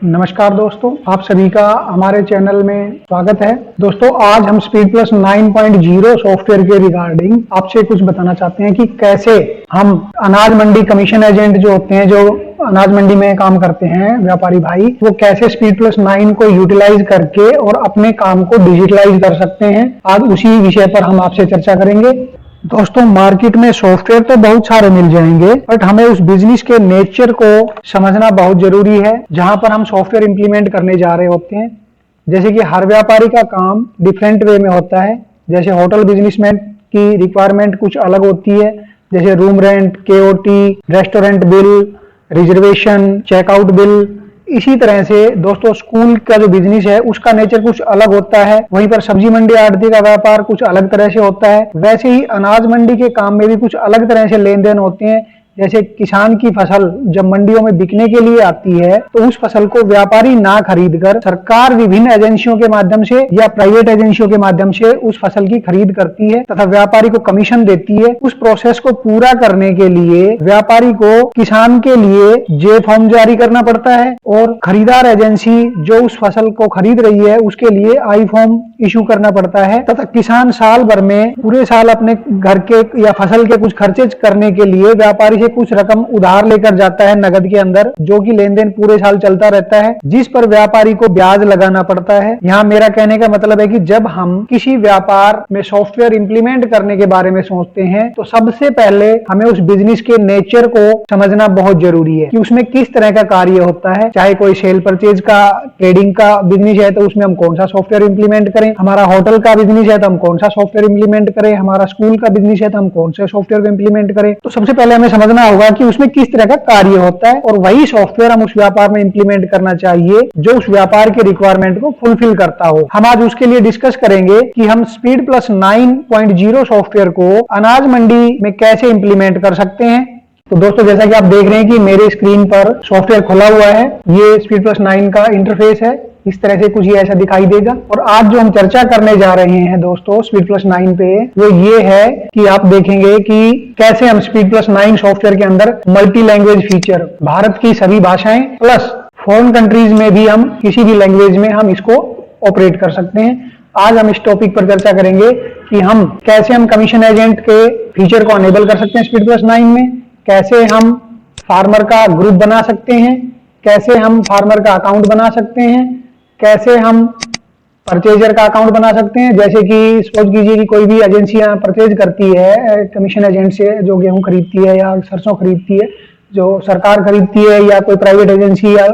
नमस्कार दोस्तों, आप सभी का हमारे चैनल में स्वागत है। दोस्तों, आज हम स्पीड प्लस 9.0 सॉफ्टवेयर के रिगार्डिंग आपसे कुछ बताना चाहते हैं कि कैसे हम अनाज मंडी कमीशन एजेंट जो होते हैं, जो अनाज मंडी में काम करते हैं व्यापारी भाई, वो कैसे स्पीड प्लस 9 को यूटिलाइज करके और अपने काम को डिजिटलाइज कर सकते हैं। आज उसी विषय पर हम आपसे चर्चा करेंगे। दोस्तों, मार्केट में सॉफ्टवेयर तो बहुत सारे मिल जाएंगे, बट हमें उस बिजनेस के नेचर को समझना बहुत जरूरी है जहां पर हम सॉफ्टवेयर इंप्लीमेंट करने जा रहे होते हैं। जैसे कि हर व्यापारी का काम डिफरेंट वे में होता है। जैसे होटल बिजनेसमैन की रिक्वायरमेंट कुछ अलग होती है, जैसे room rent, KOT, restaurant bill, reservation, checkout bill. इसी तरह से दोस्तों, स्कूल का जो बिजनेस है उसका नेचर कुछ अलग होता है। वहीं पर सब्जी मंडी आड़ती का व्यापार कुछ अलग तरह से होता है। वैसे ही अनाज मंडी के काम में भी कुछ अलग तरह से लेन देन होते हैं। जैसे किसान की फसल जब मंडियों में बिकने के लिए आती है तो उस फसल को व्यापारी ना खरीदकर सरकार विभिन्न एजेंसियों के माध्यम से या प्राइवेट एजेंसियों के माध्यम से उस फसल की खरीद करती है तथा व्यापारी को कमीशन देती है। उस प्रोसेस को पूरा करने के लिए व्यापारी को किसान के लिए जे फॉर्म जारी करना पड़ता है और खरीदार एजेंसी जो उस फसल को खरीद रही है उसके लिए आई फॉर्म इशू करना पड़ता है तथा किसान साल भर में पूरे साल अपने घर के या फसल के कुछ खर्चे करने के लिए व्यापारी से कुछ रकम उधार लेकर जाता है नगद के अंदर, जो कि लेन देन पूरे साल चलता रहता है, जिस पर व्यापारी को ब्याज लगाना पड़ता है। यहाँ मेरा कहने का मतलब है कि जब हम किसी व्यापार में सॉफ्टवेयर इंप्लीमेंट करने के बारे में सोचते हैं तो सबसे पहले हमें उस बिजनेस के नेचर को समझना बहुत जरूरी है कि उसमें किस तरह का कार्य होता है। चाहे कोई सेल परचेज का, ट्रेडिंग का बिजनेस है तो उसमें हम कौन सा सॉफ्टवेयर इंप्लीमेंट करें, हमारा होटल का बिजनेस है तो हम कौन सा सॉफ्टवेयर इंप्लीमेंट करें, हमारा स्कूल का बिजनेस है तो हम कौन से सॉफ्टवेयर इंप्लीमेंट करें। तो सबसे पहले हमें समझना होगा कि उसमें किस तरह का कार्य होता है और वही सॉफ्टवेयर हम उस व्यापार में इंप्लीमेंट करना चाहिए जो उस व्यापार के रिक्वायरमेंट को फुलफिल करता हो। हम आज उसके लिए डिस्कस करेंगे कि हम स्पीड प्लस 9.0 सॉफ्टवेयर को अनाज मंडी में कैसे इंप्लीमेंट कर सकते हैं। तो दोस्तों, जैसा कि आप देख रहे हैं कि मेरे स्क्रीन पर सॉफ्टवेयर खुला हुआ है। ये स्पीड प्लस 9 का इंटरफेस है। इस तरह से कुछ ये ऐसा दिखाई देगा। और आज जो हम चर्चा करने जा रहे हैं दोस्तों स्पीड प्लस 9 पे, वो ये है कि आप देखेंगे कि कैसे हम स्पीड प्लस 9 सॉफ्टवेयर के अंदर मल्टी लैंग्वेज फीचर, भारत की सभी भाषाएं प्लस फॉरेन कंट्रीज में भी हम किसी भी लैंग्वेज में हम इसको ऑपरेट कर सकते हैं। आज हम इस टॉपिक पर चर्चा करेंगे कि हम कैसे हम कमीशन एजेंट के फीचर को अनेबल कर सकते हैं स्पीड प्लस 9 में, कैसे हम फार्मर का ग्रुप बना सकते हैं, कैसे हम फार्मर का अकाउंट बना सकते हैं, कैसे हम परचेजर का अकाउंट बना सकते हैं। जैसे कि सपोज कीजिए कि कोई भी एजेंसियां परचेज करती है कमीशन एजेंट से, जो गेहूं खरीदती है या सरसों खरीदती है, जो सरकार खरीदती है या कोई प्राइवेट एजेंसी या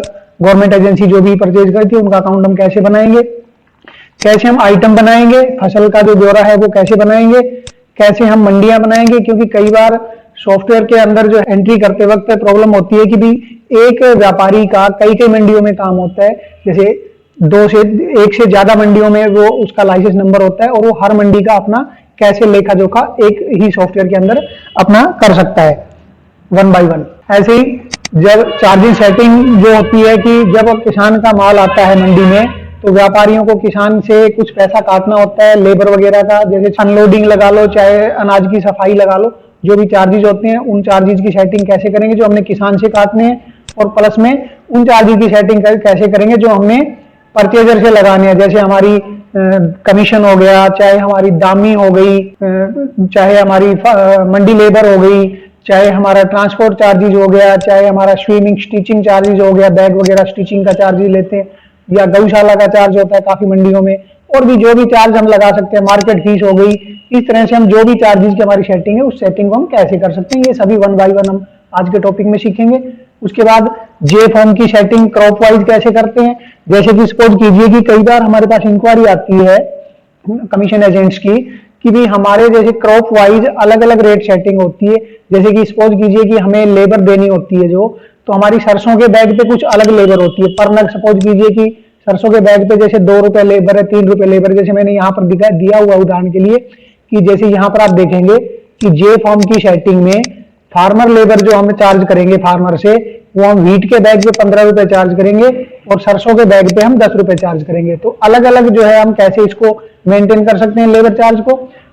गवर्नमेंट एजेंसी जो भी परचेज करती है, उनका अकाउंट हम कैसे बनाएंगे, कैसे हम आइटम बनाएंगे, फसल का जो ब्यौरा है वो कैसे बनाएंगे, कैसे हम मंडियां बनाएंगे। क्योंकि कई बार सॉफ्टवेयर के अंदर जो एंट्री करते वक्त प्रॉब्लम होती है कि भी एक व्यापारी का कई कई मंडियों में काम होता है। जैसे एक से ज्यादा मंडियों में वो उसका लाइसेंस नंबर होता है और वो हर मंडी का अपना कैसे लेखा जोखा एक ही सॉफ्टवेयर के अंदर अपना कर सकता है वन बाय वन। ऐसे ही जब चार्जिंग सेटिंग जो होती है कि जब किसान का माल आता है मंडी में तो व्यापारियों को किसान से कुछ पैसा काटना होता है लेबर वगैरह का, जैसे अनलोडिंग लगा लो, चाहे अनाज की सफाई लगा लो, जो भी चार्जेज होते हैं उन चार्जेज की सेटिंग कैसे करेंगे जो हमने किसान से काटने हैं, और प्लस में उन चार्जेज की सेटिंग कैसे करेंगे जो हमने परचेजर से लगाने हैं। जैसे हमारी कमीशन हो गया, चाहे हमारी दामी हो गई, चाहे हमारी मंडी लेबर हो गई, चाहे हमारा ट्रांसपोर्ट चार्जेज हो गया, चाहे हमारा स्विमिंग स्टिचिंग चार्जेज हो गया, बैग वगैरह स्टिचिंग का चार्जेज लेते हैं, या गौशाला का चार्ज होता है काफी मंडियों में, और भी जो भी चार्ज हम लगा सकते हैं, मार्केट फीस हो गई। इस तरह से हम जो भी चार्जेस की हमारी सेटिंग है उस सेटिंग को हम कैसे कर सकते हैं, ये सभी वन बाय वन हम आज के टॉपिक में सीखेंगे। उसके बाद जे फॉर्म की सेटिंग क्रॉप वाइज कैसे करते हैं। जैसे कि सपोज कीजिए कि कई बार हमारे पास इंक्वायरी आती है कमीशन एजेंट्स की कि भी हमारे जैसे क्रॉप वाइज अलग अलग रेट सेटिंग होती है। जैसे कि सपोज कीजिए कि हमें लेबर देनी होती है जो, तो हमारी सरसों के बैग पे कुछ अलग लेबर होती है पर नग। सपोज कीजिए कि सरसों के बैग पे जैसे 2 रुपए लेबर है, 3 रुपए लेबर, जैसे मैंने यहाँ पर दिया हुआ उदाहरण के लिए कि जैसे यहाँ पर आप देखेंगे कि जे फॉर्म की सेटिंग में फार्मर लेबर जो हम चार्ज करेंगे फार्मर से, वो हम व्हीट के बैग पे 15 रुपए चार्ज करेंगे और सरसों के बैग पे हम 10 रुपए चार्ज करेंगे। तो अलग अलग जो है हम कैसे इसको मेंटेन कर सकते हैं लेबर चार्ज को।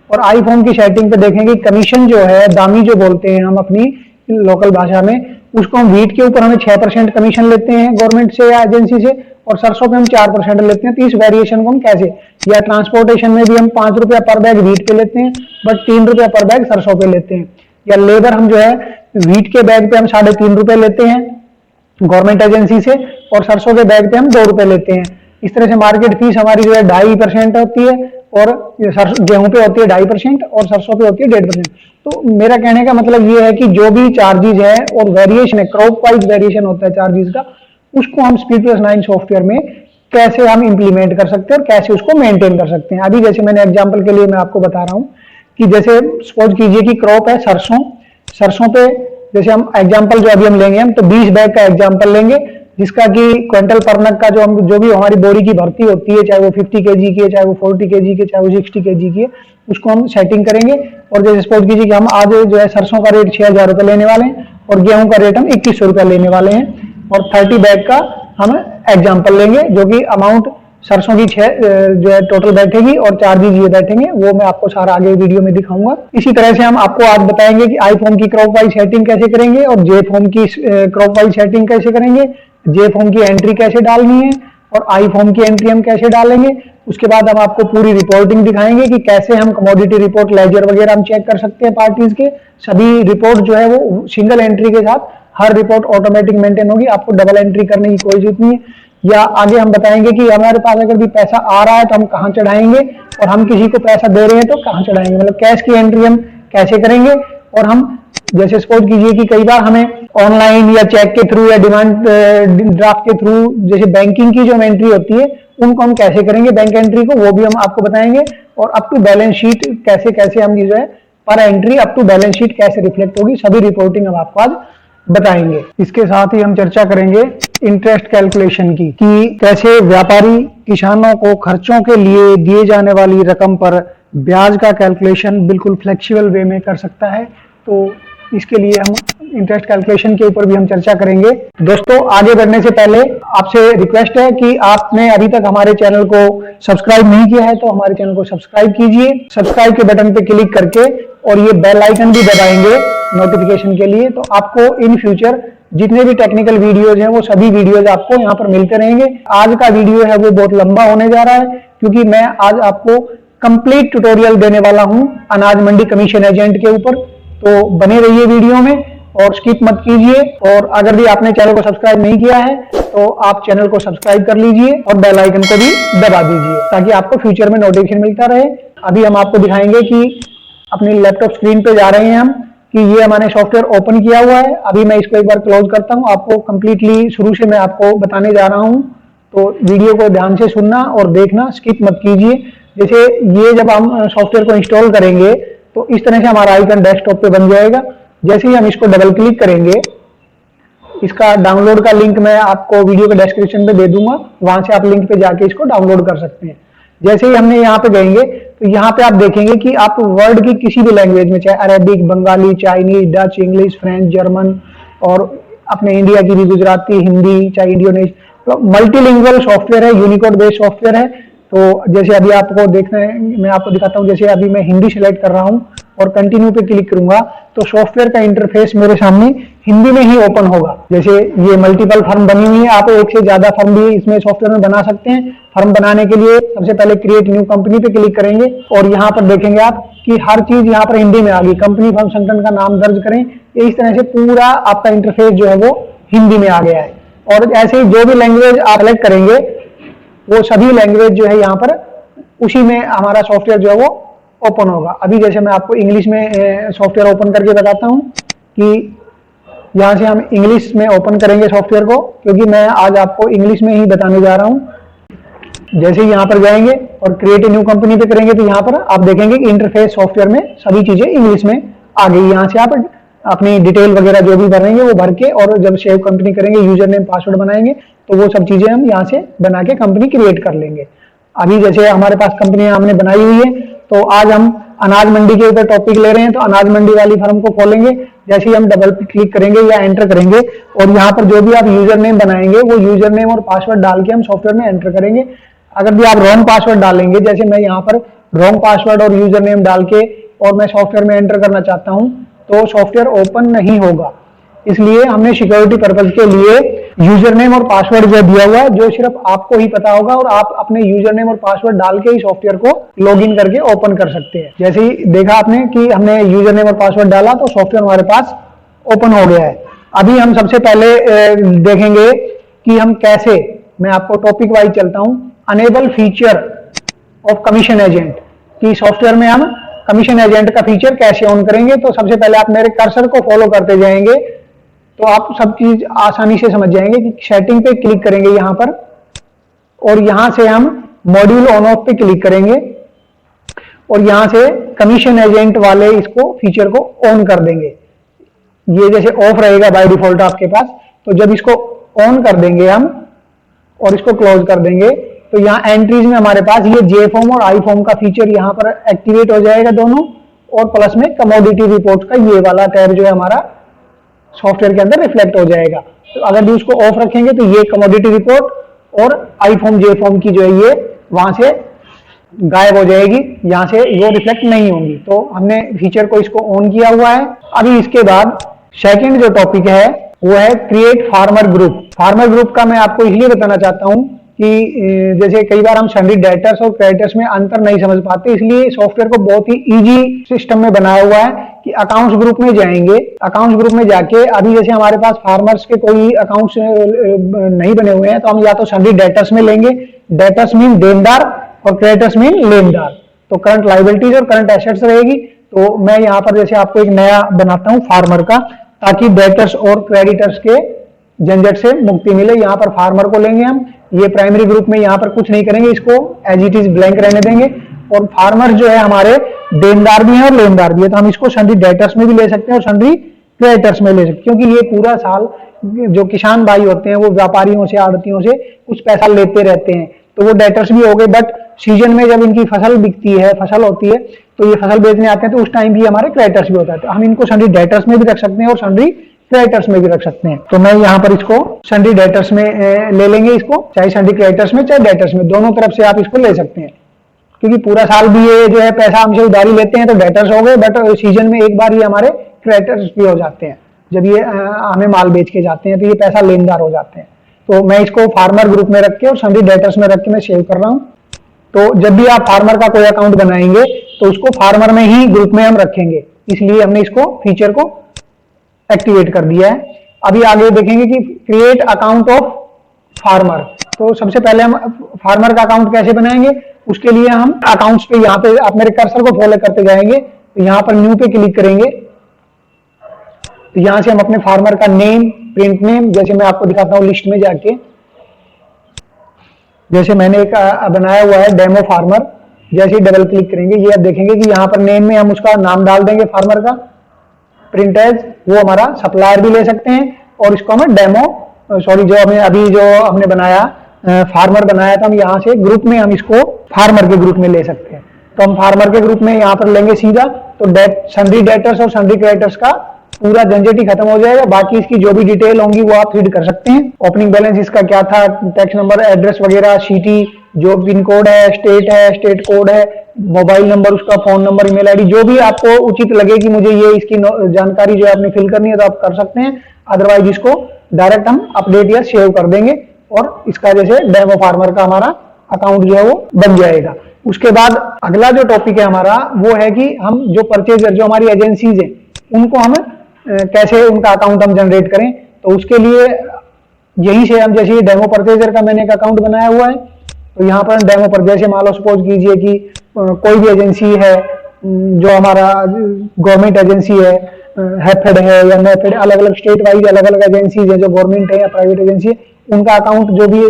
और आई फॉर्म की सेटिंग पे देखेंगे कमीशन जो है, दामी जो बोलते हैं हम अपनी लोकल भाषा में, उसको हम व्हीट के ऊपर हमें 6% कमीशन लेते हैं गवर्नमेंट से या एजेंसी से, और सरसों पे हम 4% लेते हैं। तो इस वेरिएशन को हम कैसे, या ट्रांसपोर्टेशन में भी हम 5 रुपया पर बैग व्हीट पे लेते हैं बट 3 रुपया पर बैग सरसों पे लेते हैं, या लेबर हम जो है व्हीट के बैग पे हम 3.5 रुपए लेते हैं गवर्नमेंट एजेंसी से, और सरसों के बैग पे हम 2 रुपए लेते हैं। इस तरह से मार्केट फीस हमारी जो है 2.5% होती है, और गेहूं पे होती है 2.5% और सरसों पे होती है 1.5%। तो मेरा कहने का मतलब ये है कि जो भी चार्जेस है और वेरिएशन है, क्रॉप वाइज वेरिएशन होता है चार्जेस का, उसको हम SpeedPlus9 सॉफ्टवेयर में कैसे हम इंप्लीमेंट कर सकते हैं और कैसे उसको मेंटेन कर सकते हैं। अभी जैसे मैंने एग्जांपल के लिए मैं आपको बता रहा हूं कि जैसे सपोज कीजिए कि क्रॉप है सरसों, सरसों पे जैसे हम एग्जांपल जो अभी हम लेंगे, हम तो 20 बैग का एग्जांपल लेंगे, जिसका कि क्विंटल पर नग का जो भी हमारी बोरी की भर्ती होती है, चाहे वो 50 kg की है, चाहे वो 40 kg की, चाहे वो 60 kg की है, उसको हम सेटिंग करेंगे। और जैसे सपोज कीजिए कि हम आज जो है सरसों का रेट 6,000 रुपये लेने वाले हैं और गेहूं का रेट हम 2100 रुपया लेने वाले हैं, और 30 बैग का हम एग्जाम्पल लेंगे, जो कि अमाउंट सरसों की 6 जो है टोटल बैठेगी और चार्जेस ये बैठेंगे, वो मैं आपको सारा आगे वीडियो में दिखाऊंगा। इसी तरह से हम आपको आज बताएंगे कि आई फॉर्म की क्रॉप वाइज सेटिंग कैसे करेंगे और जे फॉर्म की क्रॉप वाइज सेटिंग कैसे करेंगे, जे फॉर्म की एंट्री कैसे डालनी है और आई फॉर्म की एंट्री हम कैसे डालेंगे। उसके बाद हम आपको पूरी रिपोर्टिंग दिखाएंगे कि कैसे हम कमोडिटी रिपोर्ट, लेजर वगैरह हम चेक कर सकते हैं पार्टीज के। सभी रिपोर्ट जो है वो सिंगल एंट्री के साथ हर रिपोर्ट ऑटोमेटिक मेंटेन होगी, आपको डबल एंट्री करने की कोई जरूरत नहीं है। या आगे हम बताएंगे कि हमारे पास अगर भी पैसा आ रहा है तो हम कहाँ चढ़ाएंगे, और हम किसी को पैसा दे रहे हैं तो कहाँ चढ़ाएंगे, मतलब कैश की एंट्री हम कैसे करेंगे। और हम जैसे सपोज कीजिए कि कई बार हमें ऑनलाइन या चेक के थ्रू या डिमांड ड्राफ्ट के थ्रू जैसे बैंकिंग की जो एंट्री होती है उनको हम कैसे करेंगे, बैंक एंट्री को, वो भी हम आपको बताएंगे। और अप टू बैलेंस शीट कैसे कैसे हम जो है पर entry up to balance sheet कैसे रिफ्लेक्ट होगी, सभी रिपोर्टिंग हम आपको आज बताएंगे। इसके साथ ही हम चर्चा करेंगे इंटरेस्ट कैलकुलेशन की, कि कैसे व्यापारी किसानों को खर्चों के लिए दिए जाने वाली रकम पर ब्याज का कैलकुलेशन बिल्कुल फ्लेक्सिबल वे में कर सकता है। तो इसके लिए हम इंटरेस्ट कैलकुलेशन के ऊपर भी हम चर्चा करेंगे। दोस्तों, आगे बढ़ने से पहले आपसे रिक्वेस्ट है कि आपने अभी तक हमारे चैनल को सब्सक्राइब नहीं किया है तो हमारे चैनल को सब्सक्राइब कीजिए, सब्सक्राइब के बटन पे क्लिक करके, और ये बेल आइकन भी दबाएंगे नोटिफिकेशन के लिए। तो आपको इन फ्यूचर जितने भी टेक्निकल वीडियोज हैं वो सभी वीडियोज आपको यहाँ पर मिलते रहेंगे। आज का वीडियो है वो बहुत लंबा होने जा रहा है, क्योंकि मैं आज आपको कंप्लीट ट्यूटोरियल देने वाला हूँ अनाज मंडी कमीशन एजेंट के ऊपर। तो बने रहिए वीडियो में और स्किप मत कीजिए। और अगर भी आपने चैनल को सब्सक्राइब नहीं किया है तो आप चैनल को सब्सक्राइब कर लीजिए और बेल आइकन को भी दबा दीजिए, ताकि आपको फ्यूचर में नोटिफिकेशन मिलता रहे। अभी हम आपको दिखाएंगे कि अपनी लैपटॉप स्क्रीन पे जा रहे हैं हम, कि ये हमारे सॉफ्टवेयर ओपन किया हुआ है। अभी मैं इसको एक बार क्लोज करता हूँ, आपको कंप्लीटली शुरू से मैं आपको बताने जा रहा हूँ, तो वीडियो को ध्यान से सुनना और देखना, स्किप मत कीजिए। जैसे ये जब हम सॉफ्टवेयर को इंस्टॉल करेंगे तो इस तरह से हमारा आइकन डेस्कटॉप पे बन जाएगा। जैसे ही हम इसको डबल क्लिक करेंगे, इसका डाउनलोड का लिंक मैं आपको वीडियो के डिस्क्रिप्शन में दे दूंगा, वहां से आप लिंक पे जाके इसको डाउनलोड कर सकते हैं। जैसे ही हमने यहाँ पे गएंगे तो यहाँ पे आप देखेंगे कि आप वर्ड की किसी भी लैंग्वेज में, चाहे Arabic, Bengali, Chinese, Dutch, English, French, German, और अपने इंडिया की भी गुजराती, हिंदी, चाहे इंडोनेशिया, तो मल्टीलिंगुअल सॉफ्टवेयर है, यूनिकोड बेस्ड सॉफ्टवेयर है। तो जैसे अभी आपको देखना है, मैं आपको दिखाता हूँ। जैसे अभी मैं हिंदी सिलेक्ट कर रहा हूँ और कंटिन्यू पे क्लिक करूंगा तो सॉफ्टवेयर का इंटरफेस मेरे सामने हिंदी में ही ओपन होगा। जैसे ये मल्टीपल फर्म बनी हुई है, आप एक से ज्यादा फर्म भी इसमें सॉफ्टवेयर में बना सकते हैं। फर्म बनाने के लिए सबसे पहले क्रिएट न्यू कंपनी पे क्लिक करेंगे और यहाँ पर देखेंगे आप कि हर चीज यहाँ पर हिंदी में आ गई। कंपनी, फर्म, संगठन का नाम दर्ज करें, इस तरह से पूरा आपका इंटरफेस जो है वो हिंदी में आ गया है। और ऐसे ही जो भी लैंग्वेज आप सेलेक्ट करेंगे वो सभी लैंग्वेज जो है यहाँ पर उसी में हमारा सॉफ्टवेयर जो है वो ओपन होगा। अभी जैसे मैं आपको इंग्लिश में सॉफ्टवेयर ओपन करके बताता हूँ कि यहाँ से हम इंग्लिश में ओपन करेंगे सॉफ्टवेयर को, क्योंकि मैं आज आपको इंग्लिश में ही बताने जा रहा हूँ। जैसे ही यहाँ पर जाएंगे और क्रिएट न्यू कंपनी पे करेंगे तो यहाँ पर आप देखेंगे कि इंटरफेस सॉफ्टवेयर में सभी चीजें इंग्लिश में आ गई। यहाँ से आप अपनी डिटेल वगैरह जो भी भरेंगे वो भर के, और जब सेव कंपनी करेंगे, यूजर नेम, पासवर्ड बनाएंगे, तो वो सब चीजें हम यहाँ से बना के कंपनी क्रिएट कर लेंगे। अभी जैसे हमारे पास कंपनी हमने बनाई हुई है, तो आज हम अनाज मंडी के ऊपर टॉपिक ले रहे हैं, तो अनाज मंडी वाली फर्म को खोलेंगे। जैसे ही हम डबल क्लिक करेंगे या एंटर करेंगे और यहाँ पर जो भी आप यूजर नेम बनाएंगे वो यूजर नेम और पासवर्ड डाल के हम सॉफ्टवेयर में एंटर करेंगे। अगर भी आप रॉन्ग पासवर्ड डालेंगे, जैसे मैं यहाँ पर रॉन्ग पासवर्ड और यूजर नेम डाल के और मैं सॉफ्टवेयर में एंटर करना चाहता हूँ, तो सॉफ्टवेयर ओपन नहीं होगा। इसलिए हमने सिक्योरिटी पर्पज के लिए यूजर नेम और पासवर्ड जो दिया हुआ है, जो सिर्फ आपको ही पता होगा और आप अपने यूजर नेम और पासवर्ड डाल के ही सॉफ्टवेयर को लॉगिन करके ओपन कर सकते हैं। जैसे ही देखा आपने कि हमने यूजर नेम और पासवर्ड डाला तो सॉफ्टवेयर हमारे पास ओपन हो गया है। अभी हम सबसे पहले देखेंगे कि हम कैसे, मैं आपको टॉपिक वाइज चलता हूं, enable feature of commission agent, कि सॉफ्टवेयर में हम कमीशन एजेंट का फीचर कैसे ऑन करेंगे। तो सबसे पहले आप मेरे कर्सर को फॉलो करते जाएंगे तो आप सब चीज आसानी से समझ जाएंगे कि सेटिंग पे क्लिक करेंगे यहां पर, और यहां से हम मॉड्यूल ऑन ऑफ पे क्लिक करेंगे और यहां से कमीशन एजेंट वाले इसको फीचर को ऑन कर देंगे। ये जैसे ऑफ रहेगा बाय डिफॉल्ट आपके पास, तो जब इसको ऑन कर देंगे हम और इसको क्लोज कर देंगे तो यहाँ एंट्रीज में हमारे पास ये जे फॉर्म और आई फॉर्म का फीचर यहाँ पर एक्टिवेट हो जाएगा दोनों, और प्लस में कमोडिटी रिपोर्ट का ये वाला टैब जो है हमारा सॉफ्टवेयर के अंदर रिफ्लेक्ट हो जाएगा। तो अगर भी उसको ऑफ रखेंगे तो ये कमोडिटी रिपोर्ट और आई फॉर्म जे फॉर्म की जो है ये वहां से गायब हो जाएगी, यहां से वो रिफ्लेक्ट नहीं होंगी। तो हमने फीचर को इसको ऑन किया हुआ है। अभी इसके बाद सेकंड जो टॉपिक है वो है create farmer group. Farmer group का मैं आपको इसलिए बताना चाहता हूं कि जैसे कई बार हम सन्ड्री डेटर्स और क्रेडिटर्स में अंतर नहीं समझ पाते, इसलिए सॉफ्टवेयर को बहुत ही इजी सिस्टम में बनाया हुआ है कि अकाउंट्स ग्रुप में जाएंगे। अकाउंट्स ग्रुप में जाके अभी जैसे हमारे पास फार्मर्स के कोई अकाउंट्स नहीं बने हुए हैं तो हम या तो सन्ड्री डेटर्स में लेंगे, डेटर्स मीन देनदार और क्रेडिटर्स मीन लेनदार, तो करंट लायबिलिटीज और करंट एसेट्स रहेगी। तो मैं यहाँ पर जैसे आपको एक नया बनाता हूँ फार्मर का, ताकि डेटर्स और क्रेडिटर्स के झंझट से मुक्ति मिले। यहाँ पर फार्मर को लेंगे हम, ये प्राइमरी ग्रुप में यहाँ पर कुछ नहीं करेंगे, इसको एज इट इज ब्लैंक रहने देंगे। और फार्मर जो है हमारे देनदार भी हैं और लेनदार भी है, तो हम इसको सन्ड्री डेटर्स में भी ले सकते हैं और सन्ड्री क्रेडिटर्स में ले सकते हैं, क्योंकि ये पूरा साल जो किसान भाई होते हैं वो व्यापारियों से, आड़तियों से कुछ पैसा लेते रहते हैं, तो वो डेटर्स भी हो गए। बट सीजन में जब इनकी फसल बिकती है, फसल होती है, तो ये फसल बेचने आते हैं तो उस टाइम भी हमारे क्रेडिटर्स भी होता है। तो हम इनको सन्ड्री डेटर्स में भी रख सकते हैं और सन्ड्री क्रेडिटर्स में भी रख सकते हैं। तो मैं यहाँ पर इसको सन्ड्री डेटर्स में ले लेंगे, इसको चाहे सन्ड्री क्रेडिटर्स में चाहे डेटर्स में, दोनों तरफ से आप इसको ले सकते हैं, क्योंकि पूरा साल भी ये जो है पैसा हमसे उधारी लेते हैं तो डेटर्स हो गए, बट सीजन में एक बार ये हमारे क्रेडिटर्स भी हो जाते हैं। जब ये हमें माल बेच के जाते हैं तो ये पैसा लेनदार हो जाते हैं। तो मैं इसको फार्मर ग्रुप में रख के और सन्ड्री डेटर्स में रख के मैं सेव कर रहा हूँ। तो जब भी आप फार्मर का कोई अकाउंट बनाएंगे तो उसको फार्मर में ही ग्रुप में हम रखेंगे, इसलिए हमने इसको फीचर को एक्टिवेट कर दिया है। अभी आगे देखेंगे कि क्रिएट अकाउंट ऑफ फार्मर। तो सबसे पहले हम फार्मर का अकाउंट कैसे बनाएंगे, उसके लिए हम अकाउंट्स पे, यहाँ पे आप मेरे कर्सर को फॉलो करते जाएंगे तो यहाँ पर न्यू पे क्लिक करेंगे। तो यहाँ से हम अपने फार्मर का नेम, प्रिंट नेम, जैसे मैं आपको दिखाता हूँ लिस्ट में जाके, जैसे मैंने एक बनाया हुआ है डेमो फार्मर, जैसे ही डबल क्लिक करेंगे ये आप देखेंगे कि यहाँ पर नेम में हम उसका नाम डाल देंगे फार्मर का। प्रिंट एज, वो हमारा सप्लायर भी ले सकते हैं, और इसको हमें डेमो, सॉरी जो हमें अभी जो हमने बनाया फार्मर बनाया था, हम यहाँ से ग्रुप में हम इसको फार्मर के ग्रुप में ले सकते हैं। तो हम फार्मर के ग्रुप में यहाँ पर लेंगे सीधा, तो सन्ड्री डेटर्स और सन्ड्री क्रेडिटर्स का पूरा झंझट ही खत्म हो जाएगा। बाकी इसकी जो भी डिटेल होंगी वो आप रीड कर सकते हैं। ओपनिंग बैलेंस इसका क्या था, टैक्स नंबर, एड्रेस वगैरह, सिटी, जो पिन कोड है, स्टेट कोड है, मोबाइल नंबर उसका, फोन नंबर, ईमेल आईडी, जो भी आपको उचित लगे कि मुझे ये इसकी जानकारी जो है आपने फिल करनी है तो आप कर सकते हैं। अदरवाइज इसको डायरेक्ट हम अपडेट या सेव कर देंगे और इसका जैसे डेमो फार्मर का हमारा अकाउंट जो है वो बन जाएगा। उसके बाद अगला जो टॉपिक है हमारा वो है कि हम जो परचेजर, जो हमारी एजेंसीज है, उनको हम कैसे उनका अकाउंट हम जनरेट करें। तो उसके लिए यहीं से हम, जैसे डेमो परचेजर का मैंने एक अकाउंट बनाया हुआ है, तो यहाँ पर डेमो पर, जैसे मान लो सपोज कीजिए कि कोई भी एजेंसी है जो हमारा गवर्नमेंट एजेंसी है, हैफेड है या नेफेड, अलग अलग स्टेट वाइज अलग अलग एजेंसीज है जो गवर्नमेंट है या प्राइवेट एजेंसी है, उनका अकाउंट जो भी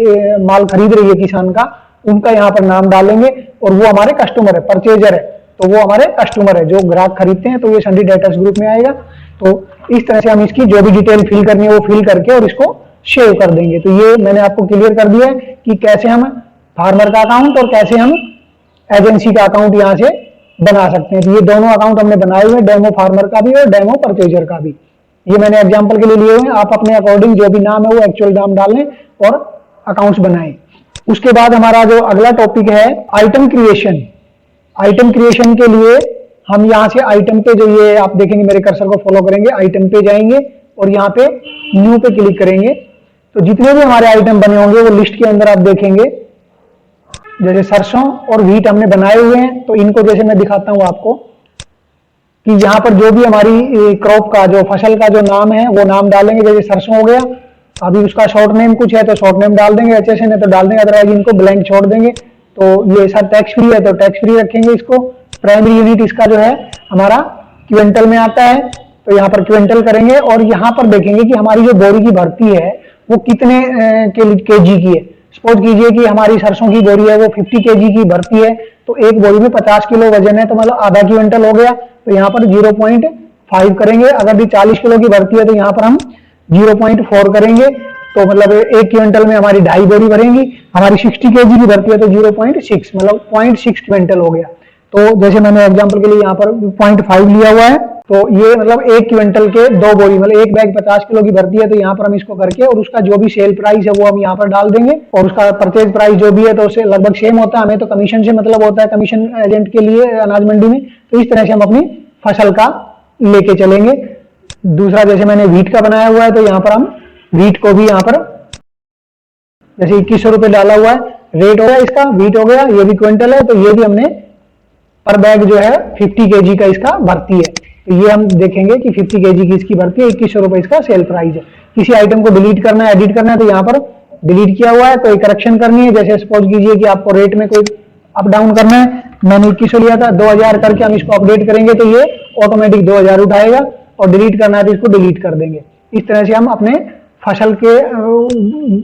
माल खरीद रही है किसान का, उनका यहाँ पर नाम डालेंगे और वो हमारे कस्टमर है, परचेजर है, तो वो हमारे कस्टमर है जो ग्राहक खरीदते हैं, तो ये सन्ड्री डेटर्स ग्रुप में आएगा। तो इस तरह से हम इसकी जो भी डिटेल फिल करनी है वो फिल करके और इसको सेव कर देंगे। तो ये मैंने आपको क्लियर कर दिया है कि कैसे हम फार्मर का अकाउंट और कैसे हम एजेंसी का अकाउंट यहाँ से बना सकते हैं। तो ये दोनों अकाउंट हमने बनाए हुए, डेमो फार्मर का भी और डेमो परचेजर का भी। ये मैंने एग्जांपल के लिए लिए हुए हैं, आप अपने अकॉर्डिंग जो भी नाम है वो एक्चुअल नाम डाल लें और अकाउंट्स बनाएं। उसके बाद हमारा जो अगला टॉपिक है आइटम क्रिएशन। आइटम क्रिएशन के लिए हम यहाँ से आइटम पे, जो ये आप देखेंगे मेरे कर्सर को फॉलो करेंगे, आइटम पे जाएंगे और यहाँ पे न्यू पे क्लिक करेंगे तो जितने भी हमारे आइटम बने होंगे वो लिस्ट के अंदर आप देखेंगे। जैसे सरसों और व्हीट हमने बनाए हुए हैं, तो इनको जैसे मैं दिखाता हूं आपको कि यहाँ पर जो भी हमारी क्रॉप का जो फसल का जो नाम है वो नाम डालेंगे। जैसे सरसों हो गया, अभी उसका शॉर्ट नेम कुछ है तो शॉर्ट नेम डाल देंगे, HSN है तो डाल देंगे, अदरवाइज इनको ब्लैंक छोड़ देंगे। तो ये सब टैक्स फ्री है तो टैक्स फ्री रखेंगे इसको। प्राइमरी यूनिट इसका जो है हमारा क्विंटल में आता है, तो यहाँ पर क्विंटल करेंगे और यहाँ पर देखेंगे कि हमारी जो बोरी की भर्ती है वो कितने केजी की है। सपोज कीजिए कि हमारी सरसों की बोरी है वो 50 केजी की भर्ती है, तो एक बोरी में 50 किलो वजन है, तो मतलब आधा क्विंटल हो गया। तो यहाँ पर 0.5 करेंगे। अगर भी 40 किलो की भर्ती है तो यहाँ पर हम 0.4 करेंगे, तो मतलब एक क्विंटल में हमारी 2.5 बोरी भरेंगी। हमारी 60 केजी की भर्ती है तो 0.6 मतलब 0.6 क्विंटल हो गया। तो जैसे मैंने एग्जांपल के लिए यहाँ पर 0.5 लिया हुआ है, तो ये मतलब एक क्विंटल के 2 बोरी मतलब एक बैग 50 किलो की भर्ती है, तो यहाँ पर हम इसको करके और उसका जो भी सेल प्राइस है वो हम यहाँ पर डाल देंगे और उसका परचेज प्राइस जो भी है तो उससे लगभग सेम होता है। हमें तो कमीशन से मतलब होता है, कमीशन एजेंट के लिए अनाज मंडी में। तो इस तरह से हम अपनी फसल का लेके चलेंगे। दूसरा जैसे मैंने व्हीट का बनाया हुआ है, तो यहाँ पर हम व्हीट को भी यहाँ पर जैसे 2100 रुपये डाला हुआ है, रेट हो गया इसका, व्हीट हो गया, ये भी क्विंटल है, तो ये भी हमने पर बैग जो है 50 केजी का इसका भर्ती है। तो ये हम देखेंगे कि 50 केजी की इसकी भर्ती है, 2100 रुपये इसका सेल प्राइस है। किसी आइटम को डिलीट करना है, एडिट करना है, तो यहाँ पर डिलीट किया हुआ है, कोई करेक्शन करनी है, जैसे सपोज कीजिए कि आपको रेट में कोई अप डाउन करना है, मैंने 2100 लिया था, 2000 करके हम इसको अपडेट करेंगे तो ये ऑटोमेटिक 2000 उठाएगा, और डिलीट करना है तो इसको डिलीट कर देंगे। इस तरह से हम अपने फसल के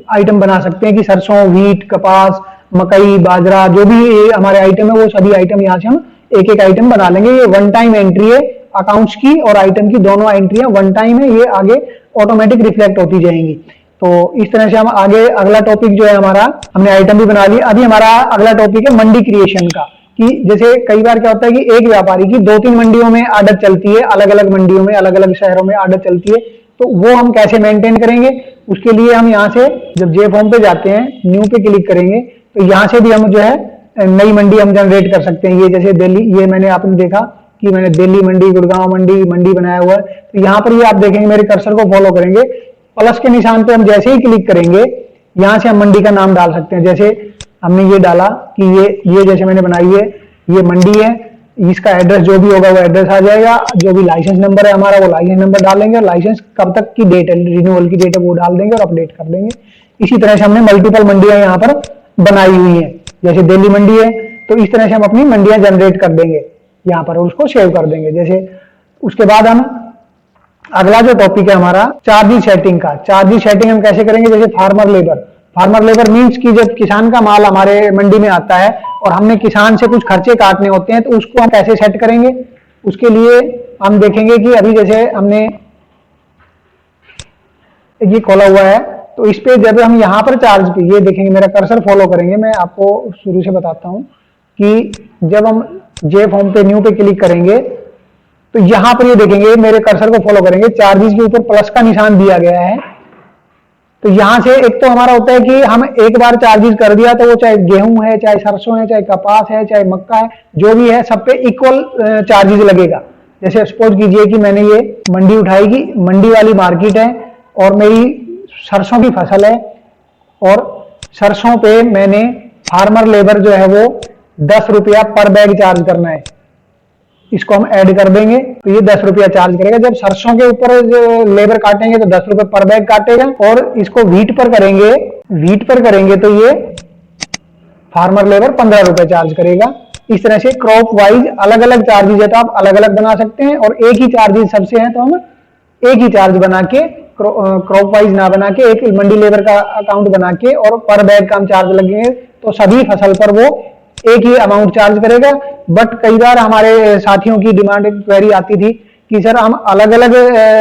आइटम बना सकते हैं कि सरसों, व्हीट, कपास, मकई, बाजरा, जो भी हमारे आइटम है वो सभी आइटम यहाँ से हम एक एक आइटम बना लेंगे। ये वन टाइम एंट्री है, अकाउंट्स की और आइटम की दोनों एंट्रियां वन टाइम है, ये आगे ऑटोमेटिक रिफ्लेक्ट होती जाएंगी। तो इस तरह से हम आगे अगला टॉपिक जो है हमारा, हमने आइटम भी बना लिया। अभी हमारा अगला टॉपिक है मंडी क्रिएशन का, कि जैसे कई बार क्या होता है कि एक व्यापारी की 2-3 मंडियों में आड़त चलती है, अलग अलग मंडियों में, अलग अलग शहरों में आड़त चलती है, तो वो हम कैसे मेंटेन करेंगे। उसके लिए हम यहाँ से जब जे फॉर्म पे जाते हैं, न्यू पे क्लिक करेंगे, तो यहाँ से भी हम जो है नई मंडी हम जनरेट कर सकते हैं। ये जैसे दिल्ली, ये मैंने आपने देखा कि मैंने दिल्ली मंडी, गुड़गांव मंडी बनाया हुआ है। तो यहाँ पर ये आप देखेंगे, मेरे कर्सर को फॉलो करेंगे, प्लस के निशान पे हम जैसे ही क्लिक करेंगे, यहाँ से हम मंडी का नाम डाल सकते हैं। जैसे हमने ये डाला कि ये जैसे मैंने बनाई है, ये मंडी है, इसका एड्रेस जो भी होगा वो एड्रेस आ जाएगा, जो भी लाइसेंस नंबर है हमारा वो लाइसेंस नंबर डाल देंगे, और लाइसेंस कब तक की डेट है, रिन्यूअल की डेट है वो डाल देंगे और अपडेट कर देंगे। इसी तरह से हमने मल्टीपल मंडियां यहाँ पर बनाई हुई है। जैसे दिल्ली मंडी है, तो इस तरह से हम अपनी मंडियां जनरेट कर देंगे यहाँ पर और उसको सेव कर देंगे। जैसे उसके बाद हम अगला जो टॉपिक है हमारा चार्जिंग सेटिंग का। चार्जिंग सेटिंग हम कैसे करेंगे, जैसे फार्मर लेबर मीन्स कि जब किसान का माल हमारे मंडी में आता है और हमने किसान से कुछ खर्चे काटने होते हैं, तो उसको हम कैसे सेट करेंगे। उसके लिए हम देखेंगे कि अभी जैसे हमने ये खोला हुआ है, तो इस पे जब हम यहाँ पर चार्ज पे ये देखेंगे, मेरा कर्सर फॉलो करेंगे, मैं आपको शुरू से बताता हूँ कि जब हम जे फॉर्म पे न्यू पे क्लिक करेंगे, तो यहाँ पर ये देखेंगे, मेरे कर्सर को फॉलो करेंगे, चार्जेस के ऊपर प्लस का निशान दिया गया है। तो यहां से एक तो हमारा होता है कि हम एक बार चार्जेस कर दिया तो वो चाहे गेहूं है, चाहे सरसों है, चाहे कपास है, चाहे मक्का है, जो भी है सब पे इक्वल चार्जेस लगेगा। जैसे सपोज कीजिए कि मैंने ये मंडी उठाएगी, मंडी वाली मार्केट है और मेरी सरसों की फसल है, और सरसों पे मैंने फार्मर लेबर जो है वो 10 रुपया पर बैग चार्ज करना है। इसको हम ऐड कर देंगे तो ये 10 रुपया चार्ज करेगा। जब सरसों के ऊपर जो लेबर काटेंगे तो 10 रुपए पर बैग काटेगा, और इसको व्हीट पर करेंगे तो ये फार्मर लेबर 15 रुपए चार्ज करेगा। इस तरह से क्रॉप वाइज अलग अलग चार्जेस है तो आप अलग अलग बना सकते हैं, और एक ही चार्जेस सबसे हैं तो हम एक ही चार्ज बना के, क्रॉप वाइज ना बना के, एक मंडी लेबर का अकाउंट बना के और पर बैग का हम चार्ज लगेंगे, तो सभी फसल पर वो एक ही अमाउंट चार्ज करेगा। बट कई बार हमारे साथियों की डिमांड क्वेरी आती थी कि सर हम अलग अलग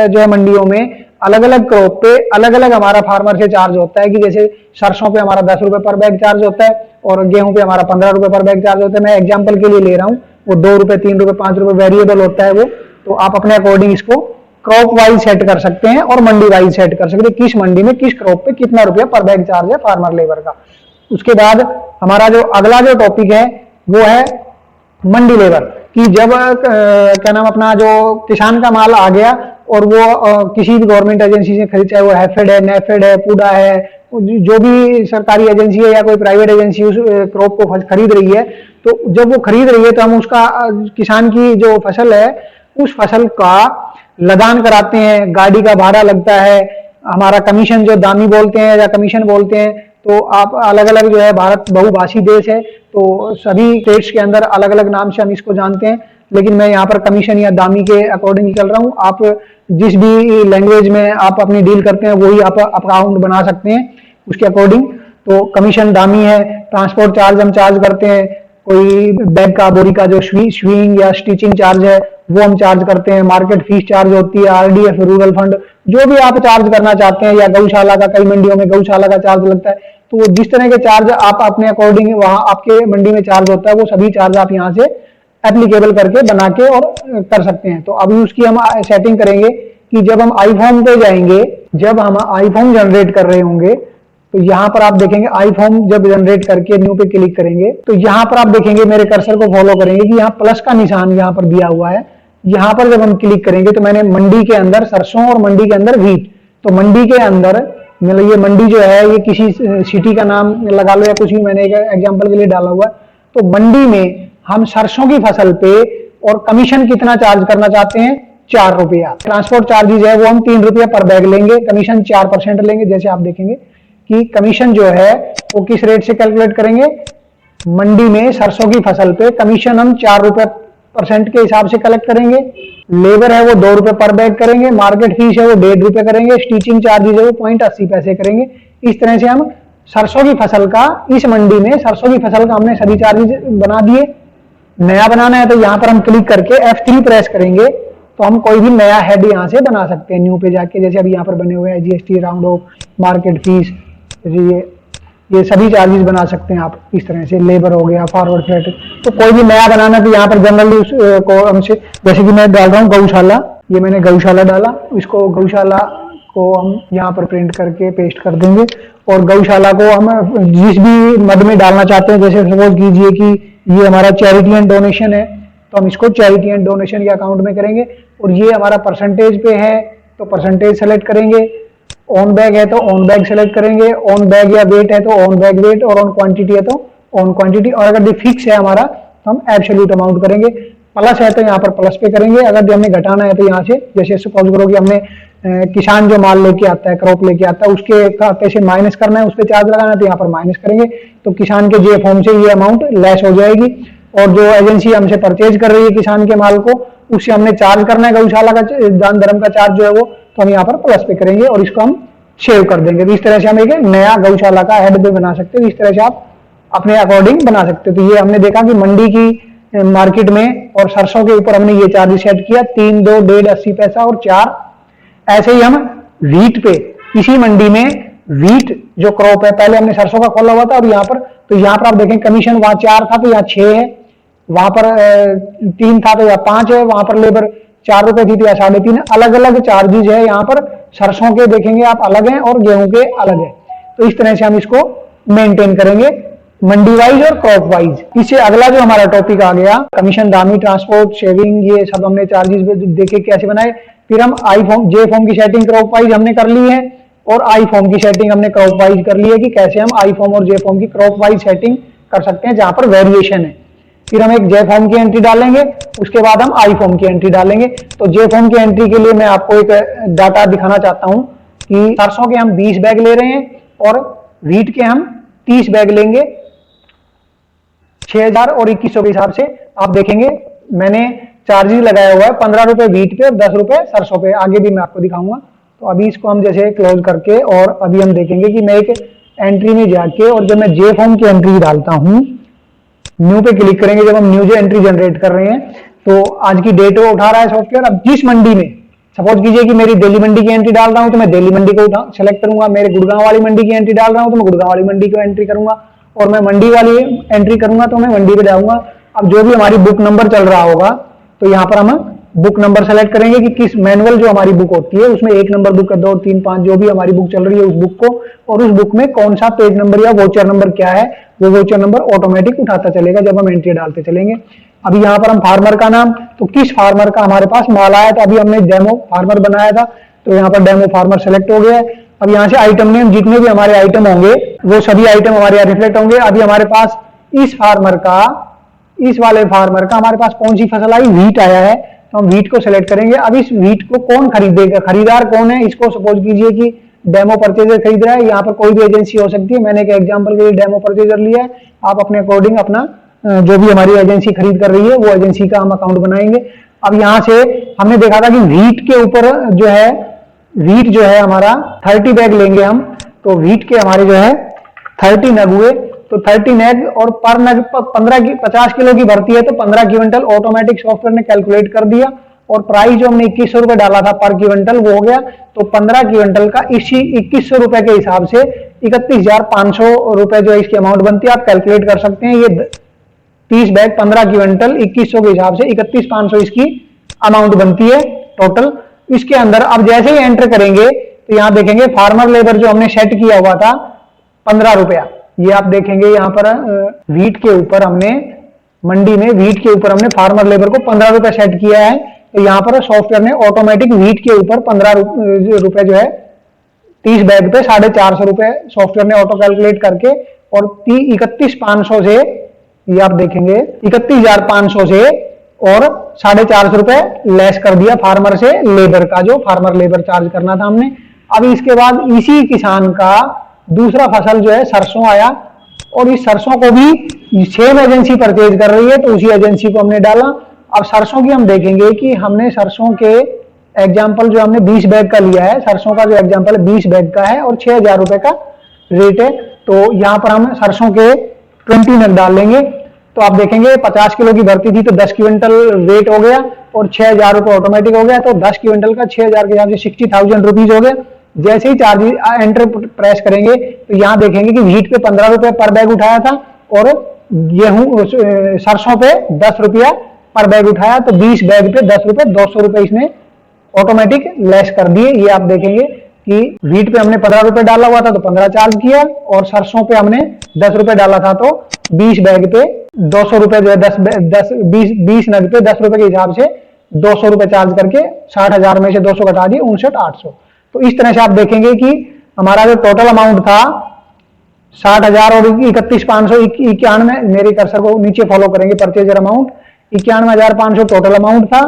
जो है मंडियों में अलग अलग क्रॉप पे अलग अलग हमारा फार्मर से चार्ज होता है, कि जैसे सरसों पे हमारा 10 रुपए पर बैग चार्ज होता है और गेहूं पे हमारा 15 रुपए पर बैग चार्ज होता है। मैं एग्जांपल के लिए ले रहा हूं, वो 2 रुपए, 3 रुपए, 5 रुपए वेरिएबल होता है वो। तो आप अपने अकॉर्डिंग इसको क्रॉप वाइज सेट कर सकते हैं और मंडी वाइज सेट कर सकते हैं, किस मंडी में किस क्रॉप पे कितना रुपया पर बैग चार्ज है फार्मर लेबर का। उसके बाद हमारा जो अगला जो टॉपिक है वो है मंडी लेबर, कि जब क्या नाम अपना जो किसान का माल आ गया और वो किसी भी गवर्नमेंट एजेंसी से खरीद, चाहे वो हैफेड है, नेफेड है, पूडा है, जो भी सरकारी एजेंसी है या कोई प्राइवेट एजेंसी उस क्रॉप को खरीद रही है, तो जब वो खरीद रही है तो हम उसका किसान की जो फसल है उस फसल का लदान कराते हैं, गाड़ी का भाड़ा लगता है, हमारा कमीशन जो दामी बोलते हैं या कमीशन बोलते हैं। तो आप अलग अलग जो है, भारत बहुभाषी देश है तो सभी स्टेट्स के अंदर अलग अलग नाम से हम इसको जानते हैं, लेकिन मैं यहाँ पर कमीशन या दामी के अकॉर्डिंग चल रहा हूँ। आप जिस भी लैंग्वेज में आप अपनी डील करते हैं वही आप अकाउंट बना सकते हैं उसके अकॉर्डिंग। तो कमीशन दामी है, ट्रांसपोर्ट चार्ज हम चार्ज करते हैं, कोई बैग का बोरी का जो स्विंग या स्टिचिंग चार्ज है वो हम चार्ज करते हैं, मार्केट फीस चार्ज होती है, आरडीएफ, रूरल फंड, जो भी आप चार्ज करना चाहते हैं, या गौशाला का, कई मंडियों में गौशाला का चार्ज लगता है। तो जिस तरह के चार्ज आप अपने अकॉर्डिंग वहां आपके मंडी में चार्ज होता है वो सभी चार्ज आप यहाँ से एप्लीकेबल करके बना के और कर सकते हैं। तो अभी उसकी हम सेटिंग करेंगे कि जब हम आईफॉर्म पे जाएंगे, जब हम आईफॉर्म जनरेट कर रहे होंगे तो यहाँ पर आप देखेंगे आईफॉर्म जब जनरेट करके न्यू पे क्लिक करेंगे तो यहाँ पर आप देखेंगे, मेरे कर्सर को फॉलो करेंगे कि यहाँ प्लस का निशान यहाँ पर दिया हुआ है। यहाँ पर जब हम क्लिक करेंगे तो मैंने मंडी के अंदर सरसों और मंडी के अंदर व्हीट, तो मंडी के अंदर मतलब ये मंडी जो है ये किसी सिटी का नाम लगा लो या कुछ भी, मैंने एक एग्जाम्पल के लिए डाला हुआ है। तो मंडी में हम सरसों की फसल पे और कमीशन कितना चार्ज करना चाहते हैं, 4 रुपया। ट्रांसपोर्ट चार्जेज है वो हम 3 रुपया पर बैग लेंगे, कमीशन 4% लेंगे। जैसे आप देखेंगे कि कमीशन जो है वो किस रेट से कैलकुलेट करेंगे, मंडी में सरसों की फसल पे कमीशन हम 4 रुपए % के हिसाब से कलेक्ट करेंगे, लेबर है वो 2 रुपए पर बैग करेंगे, मार्केट फीस है वो 1.5 रुपए करेंगे, स्टिचिंग चार्जेज है वो 0.80 पैसे करेंगे। इस तरह से हम सरसों की फसल का, इस मंडी में सरसों की फसल का हमने सभी चार्जेज बना दिए। नया बनाना है तो यहाँ पर हम क्लिक करके F3 प्रेस करेंगे तो हम कोई भी नया हेड यहाँ से बना सकते हैं न्यू पे जाके। जैसे अभी यहाँ पर बने हुए हैं GST, round of, market fees, ये सभी चार्जेस बना सकते हैं आप इस तरह से। लेबर हो गया, फॉरवर्ड फ्रेट, तो कोई भी नया बनाना तो यहाँ पर जनरली उसको हमसे, जैसे कि मैं डाल रहा हूँ गौशाला, ये मैंने गौशाला डाला, इसको गौशाला को हम यहाँ पर प्रिंट करके पेस्ट कर देंगे और गौशाला को हम जिस भी मद में डालना चाहते हैं, जैसे सपोज कीजिए कि ये हमारा चैरिटी एंड डोनेशन है तो हम इसको चैरिटी एंड डोनेशन के अकाउंट में करेंगे। और ये हमारा परसेंटेज पे है तो परसेंटेज सेलेक्ट करेंगे, ऑन बैग है तो ऑन बैग सेलेक्ट करेंगे, ऑन बैग या वेट है तो ऑन बैग वेट, और ऑन क्वांटिटी है तो ऑन क्वांटिटी, और अगर फिक्स है हमारा तो हम एब्सोल्यूट अमाउंट करेंगे। प्लस है तो यहाँ पर प्लस पे करेंगे, अगर हमने घटाना है तो यहाँ से, जैसे सपोज करो कि हमने किसान जो माल लेके आता है, क्रॉप लेके आता है, उसके खाते से माइनस करना है, उस पर चार्ज लगाना है तो यहाँ पर माइनस करेंगे तो किसान के जे फॉर्म से ये अमाउंट लेस हो जाएगी। और जो एजेंसी हमसे परचेज कर रही है किसान के माल को, उससे हमने चार्ज करना है गौशाला का दान धर्म का चार्ज जो है वो, तो हम यहाँ पर प्लस पे करेंगे और इसको हम सेव कर देंगे। तो इस तरह से हम एक नया गौशाला का हेड भी बना सकते हैं। इस तरह से आप अपने अकॉर्डिंग बना सकते हो। तो ये हमने देखा कि मंडी की मार्केट में और सरसों के ऊपर हमने ये चार्ज सेट किया, 3, 2, 1.5, 80 पैसा और 4। ऐसे ही हम व्हीट पे, इसी मंडी में व्हीट जो क्रॉप है, पहले हमने सरसों का खोला हुआ था और यहाँ पर, तो यहाँ पर आप देखें कमीशन वहां 4 था तो यहाँ 6 है, वहां पर 3 था तो यहाँ 5 है, वहां पर लेबर 4 रुपए थी तो यहाँ 3.5। अलग अलग चार्जेज है यहाँ पर, सरसों के देखेंगे आप अलग हैं और गेहूं के अलग है। तो इस तरह से हम इसको मेंटेन करेंगे मंडी वाइज और क्रॉप वाइज। इससे अगला जो हमारा टॉपिक आ गया, कमीशन, दामी, ट्रांसपोर्ट, सेविंग, ये सब हमने चार्जेस देखे कैसे बनाए। फिर हम आई फॉर्म, जे फॉर्म की सेटिंग क्रॉप वाइज हमने कर ली है और आई फॉर्म की सेटिंग हमने क्रॉप वाइज कर ली है कि कैसे हम आई फॉर्म और जे फॉर्म की क्रॉप वाइज सेटिंग कर सकते हैं जहां पर वेरिएशन है। फिर हम एक जे फॉर्म की एंट्री डालेंगे, उसके बाद हम आई फॉर्म की एंट्री डालेंगे। तो जे फॉर्म की एंट्री के लिए मैं आपको एक डाटा दिखाना चाहता हूं कि सरसों के हम 20 बैग ले रहे हैं और व्हीट के हम 30 बैग लेंगे, 6000 और 2100 के हिसाब से। आप देखेंगे मैंने चार्जेस लगाया हुआ है 15 रुपए व्हीट पे और 10 रुपए सरसों पे, आगे भी मैं आपको दिखाऊंगा। तो अभी इसको हम जैसे क्लोज करके, और अभी हम देखेंगे कि मैं एक एंट्री में जाके, और जब मैं जे फॉर्म की एंट्री डालता हूं, न्यू पे क्लिक करेंगे, जब हम न्यू जो एंट्री जनरेट कर रहे हैं तो आज की डेट वो उठा रहा है सॉफ्टवेयर। अब जिस मंडी में, सपोज कीजिए कि मेरी दिल्ली मंडी की एंट्री डाल रहा हूं तो मैं दिल्ली मंडी को सेलेक्ट करूंगा, मेरे गुड़गांव वाली मंडी की एंट्री डाल रहा हूं तो मैं गुड़गांव वाली मंडी को एंट्री करूंगा, और मैं मंडी वाली एंट्री करूंगा तो मैं मंडी पे जाऊंगा। अब जो भी हमारी बुक नंबर चल रहा होगा तो यहाँ पर हम बुक नंबर सेलेक्ट करेंगे कि किस मैनुअल जो हमारी बुक होती है उसमें 1 नंबर बुक, 2, 3, 5 जो भी हमारी बुक चल रही है उस बुक को, और उस बुक में कौन सा पेज नंबर या वोचर नंबर क्या है, वो वोचर नंबर ऑटोमेटिक उठाता चलेगा जब हम एंट्री डालते चलेंगे। अभी यहाँ पर हम फार्मर का नाम, तो किस फार्मर का हमारे पास माल आया था, अभी हमने डेमो फार्मर बनाया था तो यहाँ पर डेमो फार्मर सेलेक्ट हो गया है। अब यहाँ से आइटम नेम, जितने भी हमारे आइटम होंगे वो सभी आइटम हमारे यहाँ रिफ्लेक्ट होंगे। अभी हमारे पास इस फार्मर का, इस वाले फार्मर का हमारे पास कौन सी फसल आई, व्हीट आया है, तो हम व्हीट को सिलेक्ट करेंगे। अब इस व्हीट को कौन खरीदेगा, खरीदार कौन है, इसको सपोज कीजिए कि डेमो परचेजर खरीद रहा है। यहाँ पर कोई भी एजेंसी हो सकती है, मैंने एक एग्जांपल के लिए डेमो परचेजर लिया है। आप अपने अकॉर्डिंग अपना जो भी हमारी एजेंसी खरीद कर रही है वो एजेंसी का हम अकाउंट बनाएंगे। अब यहाँ से हमने देखा था कि व्हीट के ऊपर जो है, व्हीट जो है हमारा 30 बैग लेंगे हम, तो व्हीट के हमारे जो है 30 नग हुए, तो 30 नग और पर नग 50 किलो की भरती है तो 15 क्विंटल ऑटोमेटिक सॉफ्टवेयर ने कैलकुलेट कर दिया। और प्राइस जो हमने 2100 रुपए डाला था पर क्विंटल वो हो गया, तो 15 क्विंटल का इसी 2100 रुपए के हिसाब से 31,500 रुपए जो इसकी अमाउंट बनती है आप कैलकुलेट कर सकते हैं। ये 30 बैग 15 क्विंटल 2100 के हिसाब से 31,500 इसकी अमाउंट बनती है टोटल। इसके अंदर अब जैसे ही एंटर करेंगे तो यहाँ देखेंगे फार्मर लेबर जो हमने सेट किया हुआ था 15 रुपया, ये आप देखेंगे यहाँ पर व्हीट के ऊपर हमने, मंडी में व्हीट के ऊपर हमने फार्मर लेबर को 15 रुपए सेट किया है। तो यहाँ पर सॉफ्टवेयर ने ऑटोमेटिक व्हीट के ऊपर 15 रुपए जो है 30 बैग पे 450 रुपए सॉफ्टवेयर ने ऑटो कैलकुलेट करके और 31,500 से, ये आप देखेंगे 31,500 से और 450 रुपए लेस कर दिया फार्मर से लेबर का, जो फार्मर लेबर चार्ज करना था हमने। अभी इसके बाद इसी किसान का दूसरा फसल जो है सरसों आया, और इस सरसों को भी सेम एजेंसी परचेज कर रही है तो उसी एजेंसी को हमने डाला। अब सरसों की हम देखेंगे कि हमने सरसों के एग्जाम्पल जो हमने 20 बैग का लिया है, सरसों का जो एग्जाम्पल है 20 बैग का है और 6,000 रुपए का रेट है। तो यहाँ पर हम सरसों के 20 नग डाल लेंगे, तो आप देखेंगे 50 किलो की भर्ती थी तो 10 क्विंटल वेट हो गया और 6,000 रुपए ऑटोमेटिक हो गया, तो 10 क्विंटल का 6,000 के हिसाब से 60,000 रुपीज हो गए। जैसे ही चार्ज एंटर प्रेस करेंगे तो यहाँ देखेंगे कि व्हीट पे 15 रुपए पर बैग उठाया था और गेहूं सरसों पे 10 रुपया पर बैग उठाया, तो 20 बैग पे 10 रुपए 200 रुपए इसने ऑटोमेटिक लेस कर दिए। ये आप देखेंगे कि व्हीट पे हमने 15 रुपए डाला हुआ था तो 15 चार्ज किया, और सरसों पे हमने 10 रुपए डाला था तो 20 बैग पे 200 रुपए जो है 20 नग पे 10 रुपए के हिसाब से 200 रुपए चार्ज करके 60,000 में से 200 घटा दिए 59,800। तो इस तरह से आप देखेंगे कि हमारा जो टोटल अमाउंट था 60,000 और 31,591, मेरे कर्सर को नीचे फॉलो करेंगे, परचेजर अमाउंट 91,500 टोटल अमाउंट था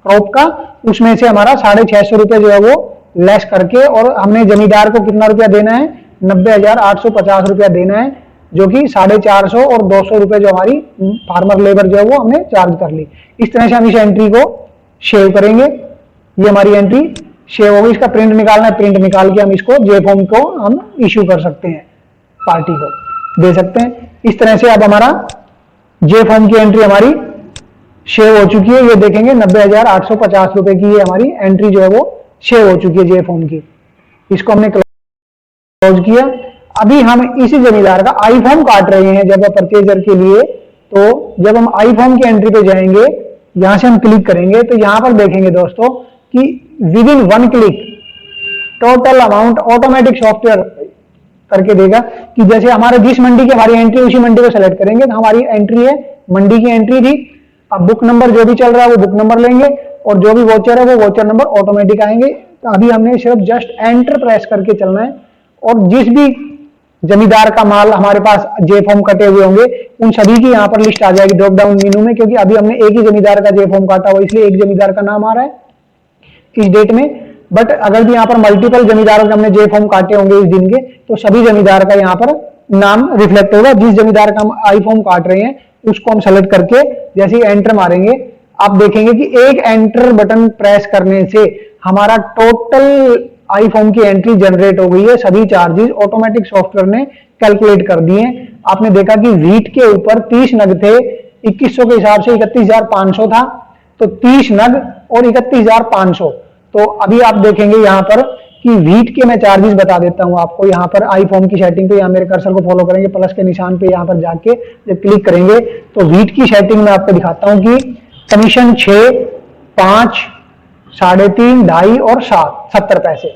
क्रॉप का, उसमें से हमारा 650 रुपए जो है वो लेस करके, और हमने जमींदार को कितना रुपया देना है 90,850 रुपया देना है, जो कि 450 और 200 रुपए जो हमारी फार्मर लेबर जो है वो हमने चार्ज कर ली। इस तरह से हम इस एंट्री को सेव करेंगे। ये हमारी एंट्री सेव होगी, इसका प्रिंट निकालना है, प्रिंट निकाल के हम इसको जे फॉर्म को हम इश्यू कर सकते हैं, पार्टी को दे सकते हैं। इस तरह से अब हमारा जे फॉर्म की एंट्री हमारी सेव हो चुकी है। ये देखेंगे 90,850 रुपए की ये हमारी एंट्री जो है वो सेव हो चुकी है जे फॉर्म की। इसको हमने क्लोज किया। अभी हम इसी जमींदार का आई फॉर्म काट रहे हैं जब परचेजर के लिए, तो जब हम आई फॉर्म की एंट्री पे जाएंगे, यहां से हम क्लिक करेंगे तो यहां पर देखेंगे दोस्तों कि with in 1 click total amount automatic software करके देगा कि जैसे हमारे जिस मंडी की हमारी एंट्री उसी मंडी को सेलेक्ट करेंगे तो हमारी एंट्री है, मंडी की एंट्री थी। अब बुक नंबर जो भी चल रहा है वो बुक नंबर लेंगे और जो भी वोचर है वो वोचर नंबर ऑटोमेटिक आएंगे। तो अभी हमने सिर्फ जस्ट एंटर प्रेस करके चलना है, और जिस भी जमींदार का माल हमारे पास जे फॉर्म कटे हुए होंगे उन सभी की यहाँ पर लिस्ट आ जाएगी ड्रॉप डाउन मेनू में, क्योंकि अभी हमने एक ही जमींदार का जे फॉर्म काटा हुआ इसलिए एक जमींदार का नाम आ रहा है इस डेट में। बट अगर भी यहाँ पर मल्टीपल जमींदारों के हमने जे फॉर्म काटे होंगे इस दिन के, तो सभी जमींदार का यहाँ पर नाम रिफ्लेक्ट होगा। जिस जमींदार का हम आई फॉर्म काट रहे हैं उसको हम सेलेक्ट करके जैसे ही एंटर मारेंगे आप देखेंगे कि एक एंटर बटन प्रेस करने से हमारा टोटल आई फॉर्म की एंट्री जनरेट हो गई है। सभी चार्जेस ऑटोमेटिक सॉफ्टवेयर ने कैलकुलेट कर दिए। आपने देखा कि व्हीट के ऊपर 30 नग थे, 2100 के हिसाब से 31,500 था, तो 30 नग और 31,500। तो अभी आप देखेंगे यहाँ पर कि व्हीट के मैं चार्जेस बता देता हूं आपको। यहाँ पर आई फॉर्म की सेटिंग पे, यहाँ मेरे कर्सर को फॉलो करेंगे, प्लस के निशान पे यहाँ पर जाके जब क्लिक करेंगे तो व्हीट की सेटिंग में आपको दिखाता हूं कि कमीशन 6 5, 3.5, 2.5 और 7, 70 पैसे।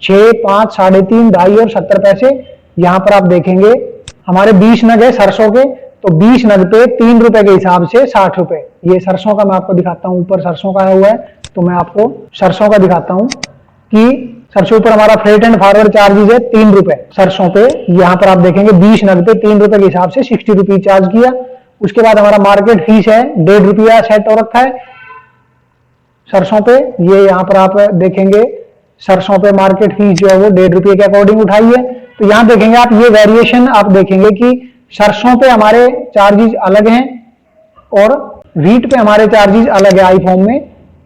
6, 5, 3.5, 2.5 और 70 पैसे। यहां पर आप देखेंगे हमारे 20 नग है सरसों के, तो 20 नग पे 3 रुपए के हिसाब से 60 रुपए। ये सरसों का मैं आपको दिखाता हूं, ऊपर सरसों का आया हुआ है, तो मैं आपको सरसों का दिखाता हूं कि सरसों पर हमारा फ्रेट एंड फॉरवर्ड चार्जेस है 3 रुपए सरसों पे। यहां पर आप देखेंगे 20 नग पे 3 रुपए के हिसाब से 60 रुपीज चार्ज किया। उसके बाद हमारा मार्केट फीस है 1.5 रुपया सेट हो रखा है सरसों पे। ये यहां पर आप देखेंगे सरसों पे मार्केट फीस जो है वो 1.5 रुपये के अकॉर्डिंग उठाई है। तो यहां देखेंगे आप ये वेरिएशन आप देखेंगे कि सरसों पे हमारे चार्जेस अलग हैं और व्हीट पे हमारे चार्जेस अलग है आईफॉर्म में।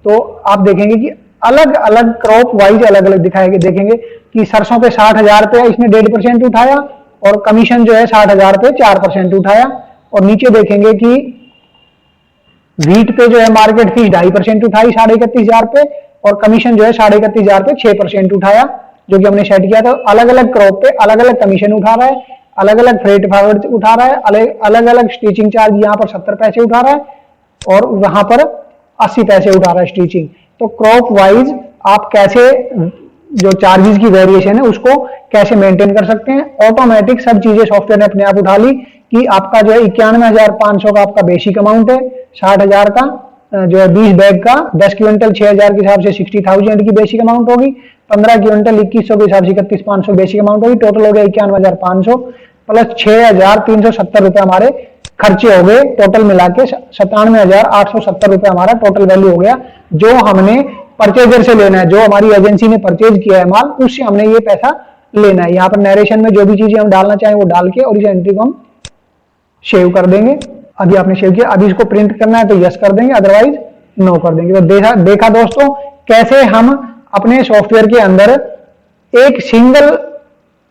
तो आप देखेंगे कि अलग अलग क्रॉप वाइज अलग अलग दिखाएंगे। देखेंगे कि सरसों पे 60,000 पे इसने 1.5% उठाया और कमीशन जो है 60,000 पे 4% उठाया। और नीचे देखेंगे कि व्हीट पे जो है मार्केट फीस 2.5% उठाई 31,500 पे और कमीशन जो है 31,500 पे 6% उठाया, जो कि हमने सेट किया था। अलग अलग क्रॉप पे अलग अलग कमीशन उठा रहा है, अलग अलग फ्रेट फॉरवर्ड उठा रहा है, अलग अलग स्टिचिंग चार्ज यहाँ पर 70 पैसे उठा रहा है और वहां पर 80 पैसे उठा रहा है स्टिचिंग। तो क्रॉप वाइज आप कैसे जो चार्जेस की वेरिएशन है उसको कैसे मेंटेन कर सकते हैं। ऑटोमेटिक सब चीजें सॉफ्टवेयर ने अपने आप उठा ली कि आपका जो है 91,500 का आपका बेसिक अमाउंट है, 60,000 का जो है 20 बैग का 10 क्विंटल 6,000 के हिसाब से 60,000 की बेसिक अमाउंट होगी, 15 क्विंटल 2,100 के हिसाब से 31,500 बेसिक अमाउंट होगी। टोटल हो गया 91,500 प्लस 6,370 रुपए हमारे खर्चे हो गए। टोटल मिला के 97,870 रुपए हमारा टोटल वैल्यू हो गया, जो हमने परचेजर से लेना है, जो हमारी एजेंसी ने परचेज किया है माल, उससे हमने ये पैसा लेना है। यहाँ पर नरेशन में जो भी चीजें हम डालना चाहें वो डाल के और इस एंट्री को हम सेव कर देंगे। अभी आपने सेव किया, अभी इसको प्रिंट करना है तो यस कर देंगे, अदरवाइज नो कर देंगे। तो देखा दोस्तों कैसे हम अपने सॉफ्टवेयर के अंदर एक सिंगल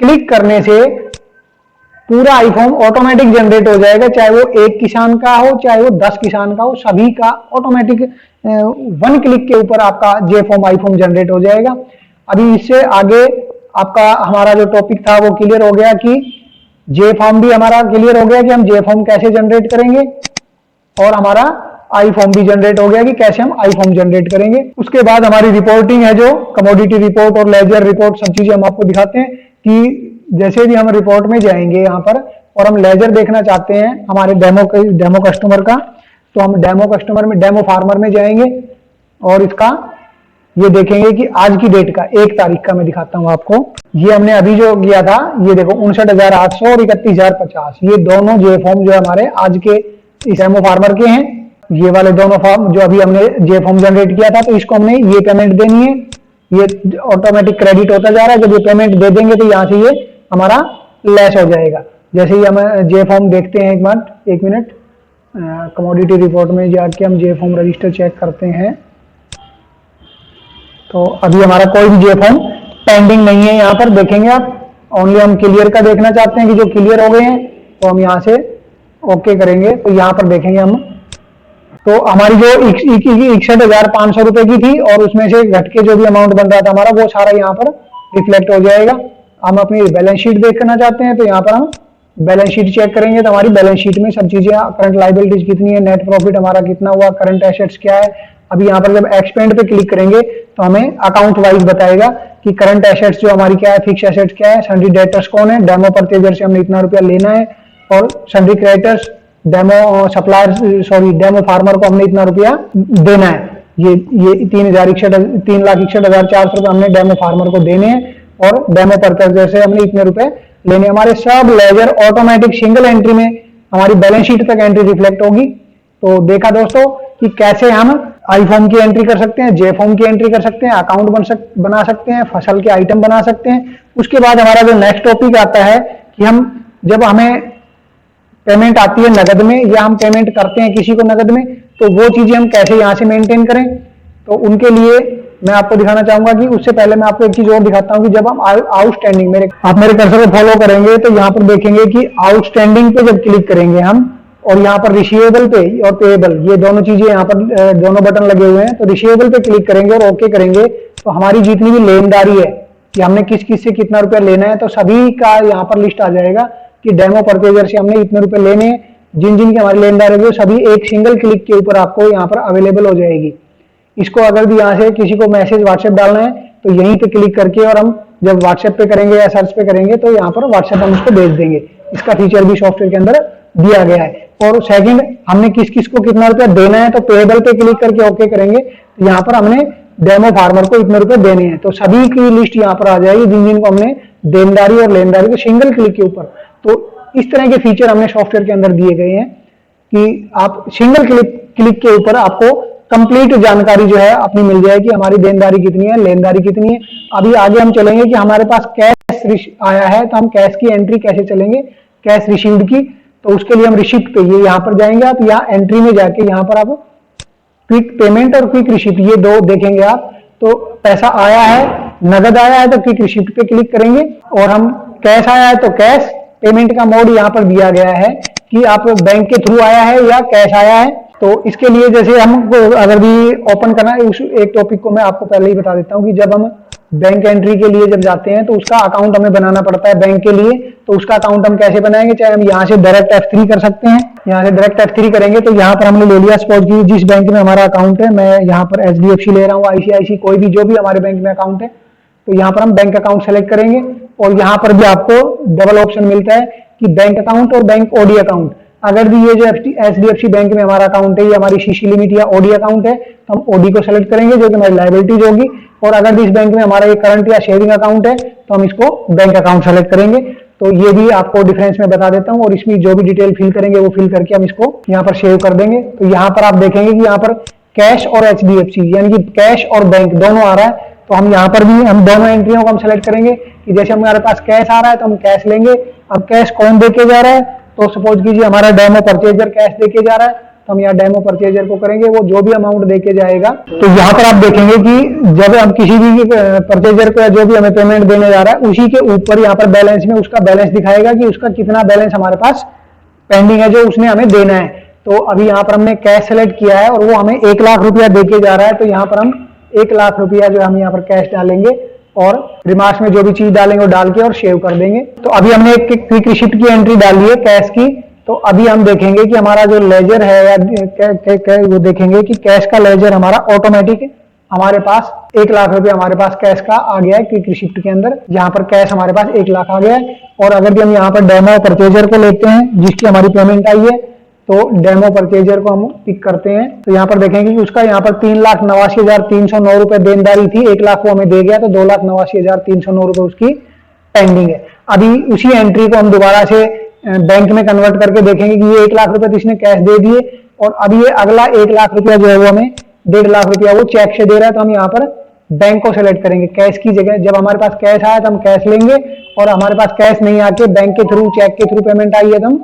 क्लिक करने से पूरा आईफॉर्म ऑटोमेटिक जनरेट हो जाएगा, चाहे वो एक किसान का हो चाहे वो 10 किसान का हो, सभी का ऑटोमेटिक 1 क्लिक के ऊपर आपका जेफॉर्म आईफॉर्म जनरेट हो जाएगा। अभी इससे आगे आपका हमारा जो टॉपिक था वो क्लियर हो गया कि जेफॉर्म भी हमारा क्लियर हो गया कि हम जेफॉर्म कैसे जनरेट करेंगे और हमारा आईफॉर्म भी जनरेट हो गया कि कैसे हम आईफॉर्म जनरेट करेंगे। उसके बाद हमारी रिपोर्टिंग है जो कमोडिटी रिपोर्ट और लेजर रिपोर्ट, सब चीजें हम आपको दिखाते हैं कि जैसे भी हम रिपोर्ट में जाएंगे यहाँ पर और हम लेजर देखना चाहते हैं हमारे डेमो कस्टमर का, तो हम डेमो कस्टमर में डेमो फार्मर में जाएंगे और इसका ये देखेंगे कि आज की डेट का 1 तारीख का मैं दिखाता हूं आपको। ये हमने अभी जो किया था ये देखो 59,800 और 31,050, ये दोनों जे फॉर्म जो हमारे आज के इस डेमो फार्मर के हैं। ये वाले दोनों फॉर्म जो अभी हमने जे फॉर्म जनरेट किया था, तो इसको हमने ये पेमेंट देनी है, ये ऑटोमेटिक क्रेडिट होता जा रहा है। जब ये पेमेंट दे देंगे तो यहाँ से ये हमारा लेस हो जाएगा। जैसे ही हम जे फॉर्म देखते हैं, एक मिनट कमोडिटी रिपोर्ट में जाके हम जे फॉर्म रजिस्टर चेक करते हैं, तो अभी हमारा कोई भी जे फॉर्म पेंडिंग नहीं है। यहाँ पर देखेंगे आप, ओनली हम क्लियर का देखना चाहते हैं कि जो क्लियर हो गए हैं तो हम यहाँ से ओके करेंगे। तो यहाँ पर देखेंगे हम, तो हमारी जो 61,500 रुपए की थी और उसमें से घट के जो भी अमाउंट बन रहा था हमारा वो सारा यहाँ पर रिफ्लेक्ट हो जाएगा। हम अपनी बैलेंस शीट देखना चाहते हैं तो यहाँ पर हम बैलेंस शीट चेक करेंगे, तो हमारी बैलेंस शीट में सब चीजें, करंट लायबिलिटीज कितनी है, नेट प्रॉफिट हमारा कितना हुआ, करंट एसेट्स क्या है। अभी यहाँ पर जब एक्सपेंड पे क्लिक करेंगे तो हमें अकाउंट वाइज बताएगा कि करंट एसेट्स जो हमारी क्या है, फिक्स एसेट्स क्या है, सन्ड्री डेटर्स कौन है, डेमो परचेजर से हमने इतना रुपया लेना है और sundry creditors demo supplier demo farmer को हमने इतना रुपया देना है। ये 3,61,400 रुपए हमने डेमो फार्मर को देने हैं और डेमो परचेजर से हमने इतने रुपए लेने। हमारे सब लेजर ऑटोमेटिक सिंगल एंट्री में हमारी बैलेंस शीट तक एंट्री रिफ्लेक्ट होगी। तो देखा दोस्तों कि कैसे हम आईफॉर्म की एंट्री कर सकते हैं, जे फॉर्म की एंट्री कर सकते हैं, अकाउंट बना सकते हैं, फसल के आइटम बना सकते हैं। उसके बाद हमारा जो नेक्स्ट टॉपिक आता है कि हम जब हमें पेमेंट आती है नगद में या हम पेमेंट करते हैं किसी को नगद में, तो वो चीजें हम कैसे यहाँ से मेंटेन करें। तो उनके लिए मैं आपको दिखाना चाहूंगा कि उससे पहले मैं आपको एक चीज और दिखाता हूं कि जब हम आउटस्टैंडिंग, आप मेरे कर्सर को फॉलो करेंगे तो यहाँ पर देखेंगे कि आउटस्टैंडिंग पे जब क्लिक करेंगे हम और यहाँ पर रिसीवेबल पे और पेएबल, ये दोनों चीजें यहाँ पर दोनों बटन लगे हुए हैं, तो रिसीवेबल पे क्लिक करेंगे और ओके करेंगे तो हमारी जितनी भी लेनदारी है कि हमने किस किस से कितना रुपया लेना है, तो सभी का यहाँ पर लिस्ट आ जाएगा कि डेमो परचेजर से हमने इतने रुपए लेने हैं। जिन जिन की हमारी लेनदारी है वो सभी एक सिंगल क्लिक के ऊपर आपको यहाँ पर अवेलेबल हो जाएगी। इसको अगर भी यहाँ से किसी को मैसेज व्हाट्सएप डालना है तो यहीं पे क्लिक करके और हम जब व्हाट्सएप पे करेंगे या सर्च पे करेंगे तो यहाँ पर व्हाट्सएप हम उसको भेज देंगे। इसका फीचर भी सॉफ्टवेयर के अंदर दिया गया है। और सेकंड, हमने किस किस को कितना रुपया देना है तो पेबल पे क्लिक करके ओके करेंगे तो यहाँ पर हमने डेमो फार्मर को इतने रुपए देने हैं, तो सभी की लिस्ट यहाँ पर आ जाएगी जिन जिन को हमने देनदारी और लेनदारी को सिंगल क्लिक के ऊपर। तो इस तरह के फीचर हमने सॉफ्टवेयर के अंदर दिए गए हैं कि आप सिंगल क्लिक के ऊपर आपको कंप्लीट जानकारी जो है अपनी मिल जाएगी, हमारी देनदारी कितनी है, लेनदारी कितनी है। अभी आगे हम चलेंगे कि हमारे पास कैश आया है तो हम कैश की एंट्री कैसे चलेंगे, कैश रिसीव्ड की। तो उसके लिए हम रिसिप्ट पे ये यहाँ पर जाएंगे, आप यहाँ एंट्री में जाके यहाँ पर आप क्विक पेमेंट और क्विक रिसिप्ट ये दो देखेंगे आप। तो पैसा आया है, नगद आया है तो क्विक रिसिप्ट पे क्लिक करेंगे, और हम कैश आया है तो कैश पेमेंट का मोड यहाँ पर दिया गया है कि आप बैंक के थ्रू आया है या कैश आया है। तो इसके लिए जैसे हम अगर भी ओपन करना है, उस एक टॉपिक को मैं आपको पहले ही बता देता हूँ कि जब हम बैंक एंट्री के लिए जब जाते हैं तो उसका अकाउंट हमें बनाना पड़ता है बैंक के लिए। तो उसका अकाउंट हम कैसे बनाएंगे, चाहे हम यहाँ से डायरेक्ट F3 कर सकते हैं, यहाँ से डायरेक्ट F3 करेंगे तो यहाँ पर हमने ले लिया सपोज की जिस बैंक में हमारा अकाउंट है, मैं यहाँ पर HDFC ले रहा हूँ, ICICI, कोई भी जो भी हमारे बैंक में अकाउंट है, तो यहाँ पर हम बैंक अकाउंट सेलेक्ट करेंगे। और यहाँ पर भी आपको डबल ऑप्शन मिलता है कि बैंक अकाउंट और बैंक ओडी अकाउंट। अगर भी ये जो HDFC बैंक में हमारा अकाउंट है, ये हमारी CC लिमिट या ओडी अकाउंट है, तो हम ओडी को सेलेक्ट करेंगे जो कि हमारी लायबिलिटीज होगी। और अगर भी इस बैंक में हमारा ये करंट या सेविंग अकाउंट है तो हम इसको बैंक अकाउंट सेलेक्ट करेंगे। तो ये भी आपको डिफरेंस में बता देता हूँ, और इसमें जो भी डिटेल फिल करेंगे वो फिल करके हम इसको यहाँ पर सेव कर देंगे। तो यहाँ पर आप देखेंगे कि यहाँ पर कैश और HDFC यानी कि कैश और बैंक दोनों आ रहा है। तो हम यहाँ पर भी हम दोनों एंट्रियों को हम सेलेक्ट करेंगे कि जैसे हमारे पास कैश आ रहा है तो हम कैश लेंगे। अब कैश कौन देके जा रहा है, तो सपोज कीजिए हमारा डेमो परचेजर कैश देके जा रहा है, तो हम यहाँ डेमो परचेजर को करेंगे, वो जो भी अमाउंट देके जाएगा। तो यहाँ पर आप देखेंगे कि जब हम किसी भी परचेजर को या जो भी हमें पेमेंट देने जा रहा है उसी के ऊपर यहाँ पर बैलेंस में उसका बैलेंस दिखाएगा कि उसका कितना बैलेंस हमारे पास पेंडिंग है जो उसने हमें देना है। तो अभी यहाँ पर हमने कैश सेलेक्ट किया है और वो हमें 1 लाख रुपया देके जा रहा है, तो यहाँ पर हम 1 लाख रुपया जो हम यहाँ पर कैश डालेंगे और रिमार्क्स में जो भी चीज डालेंगे वो डाल के और सेव कर देंगे। तो अभी हमने एक क्विक रिसिप्ट की एंट्री डाली है कैश की। तो अभी हम देखेंगे कि हमारा जो लेजर है या वो देखेंगे कि कैश का लेजर हमारा ऑटोमेटिक हमारे पास 1 लाख रुपया हमारे पास कैश का आ गया है क्विक रिसिप्ट के अंदर। यहाँ पर कैश हमारे पास 1 लाख आ गया है। और अगर भी हम यहाँ पर डेमो परचेजर को लेते हैं जिसकी हमारी पेमेंट आई है, तो डेमो परचेजर को हम पिक करते हैं। तो यहाँ पर देखेंगे कि उसका यहाँ पर 3,89,309 रुपए देनदारी थी, 1 लाख वो हमें दे गया, तो 2,89,309 रुपए उसकी पेंडिंग है। अभी उसी एंट्री को हम दोबारा से बैंक में कन्वर्ट करके देखेंगे कि ये 1 लाख रुपए तो इसने कैश दे दिए, और अभी ये अगला 1 लाख रुपया जो है वो हमें 1.5 लाख रुपया वो चेक से दे रहा है। तो हम यहाँ पर बैंक को सेलेक्ट करेंगे कैश की जगह। जब हमारे पास कैश आया तो हम कैश लेंगे, और हमारे पास कैश नहीं आके बैंक के थ्रू चेक के थ्रू पेमेंट आई है तो हम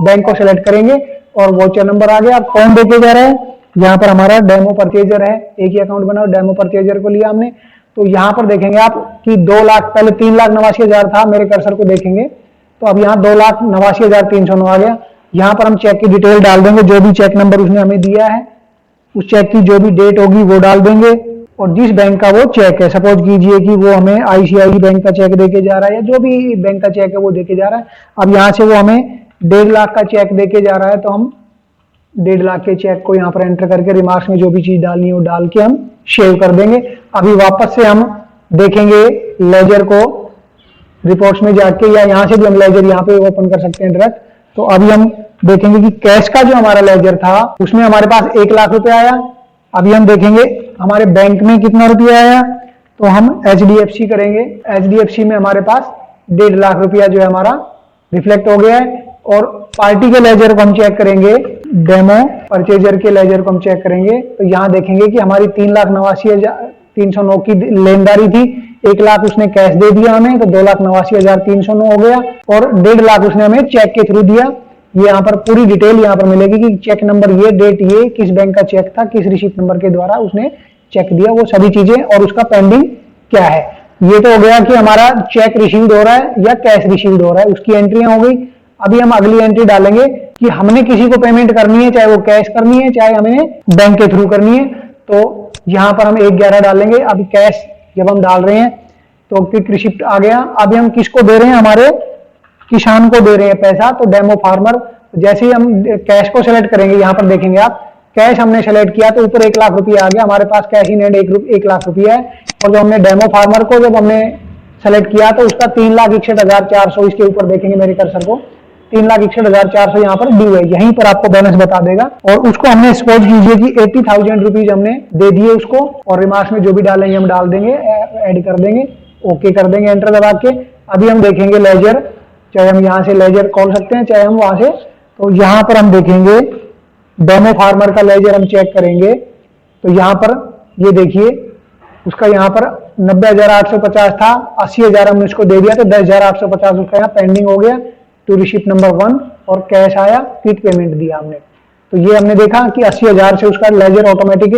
बैंक को सेलेक्ट करेंगे। और वोचर नंबर आ गया। अब कौन देके जा रहा है, यहाँ पर हमारा डेमो परचेजर है, एक ही अकाउंट बना, डेमो परचेजर को लिया हमने। तो यहाँ पर देखेंगे आप कि 2 लाख, पहले 3,89,000 था, मेरे कर्सर को देखेंगे तो अब यहाँ 2,89,309 आ गया। यहाँ पर हम चेक की डिटेल डाल देंगे, जो भी चेक नंबर उसने हमें दिया है उस चेक की जो भी डेट होगी वो डाल देंगे, और जिस बैंक का वो चेक है, सपोज कीजिए कि वो हमें ICICI बैंक का चेक देके जा रहा है या जो भी बैंक का चेक है वो देके जा रहा है। अब यहाँ से वो हमें 1.5 लाख का चेक देके जा रहा है, तो हम 1.5 लाख के चेक को यहाँ पर एंटर करके रिमार्क्स में जो भी चीज डालनी है वो डाल के हम सेव कर देंगे। अभी वापस से हम देखेंगे लेजर को रिपोर्ट्स में जाके, या यहाँ से भी हम लेजर यहाँ पे ओपन कर सकते हैं डायरेक्ट। तो अभी हम देखेंगे कि कैश का जो हमारा लेजर था उसमें हमारे पास 1 लाख रुपया आया। अभी हम देखेंगे हमारे बैंक में कितना रुपया आया, तो हम HDFC करेंगे। HDFC में हमारे पास 1.5 लाख रुपया जो है हमारा रिफ्लेक्ट हो गया है। और पार्टी के लेजर को हम चेक करेंगे, डेमो परचेजर के लेजर को हम चेक करेंगे, तो यहाँ देखेंगे कि हमारी 3,89,309 की लेनदारी थी, 1 लाख उसने कैश दे दिया हमें, तो 2,89,309 हो गया, और 1.5 लाख उसने हमें चेक के थ्रू दिया। ये यहाँ पर पूरी डिटेल यहाँ पर मिलेगी कि चेक नंबर ये, डेट ये, किस बैंक का चेक था, किस रिसीप्ट नंबर के द्वारा उसने चेक दिया, वो सभी चीजें, और उसका पेंडिंग क्या है। ये तो हो गया कि हमारा चेक रिसीव्ड हो रहा है या कैश रिसीव्ड हो रहा है, उसकी एंट्रियां हो गई। अभी हम अगली एंट्री डालेंगे कि हमने किसी को पेमेंट करनी है, चाहे वो कैश करनी है चाहे हमें बैंक के थ्रू करनी है। तो यहाँ पर हम 1/11 डालेंगे। अभी कैश जब हम डाल रहे हैं तो क्विक रिसिप्ट आ गया। अभी हम किसको दे रहे हैं, हमारे किसान को दे रहे हैं पैसा, तो डेमो फार्मर। जैसे ही हम कैश को सेलेक्ट करेंगे, यहाँ पर देखेंगे आप कैश हमने सेलेक्ट किया तो ऊपर 1 लाख रुपया आ गया हमारे पास, कैश इन हैंड 1 लाख रुपया है। और जब हमने डेमो फार्मर को जब हमने सेलेक्ट किया तो उसका 3,61,400, इसके ऊपर देखेंगे मेरे कर्सर को, 3,61,400 यहाँ पर ड्यू है, यहीं पर आपको बैलेंस बता देगा। और उसको हमने सपोज कीजिए कि 80,000 रुपीज हमने दे दिए उसको, और रिमार्क्स में जो भी डालेंगे हम डाल देंगे, ऐड कर देंगे, ओके कर देंगे एंटर दबा के। अभी हम देखेंगे लेजर, चाहे हम यहाँ से लेजर खोल सकते हैं चाहे हम वहां से, तो यहाँ पर हम देखेंगे डेमो फार्मर का लेजर हम चेक करेंगे तो यहाँ पर ये देखिए उसका यहाँ पर 90,850 था, 80,000 हमने उसको दे दिया तो 10,850 उसका यहाँ पेंडिंग हो गया टू रिसिप्ट नंबर 1, और कैश आया, क्विक पेमेंट दिया हमने। तो ये हमने देखा कि 80,000 से उसका लेजर ऑटोमेटिक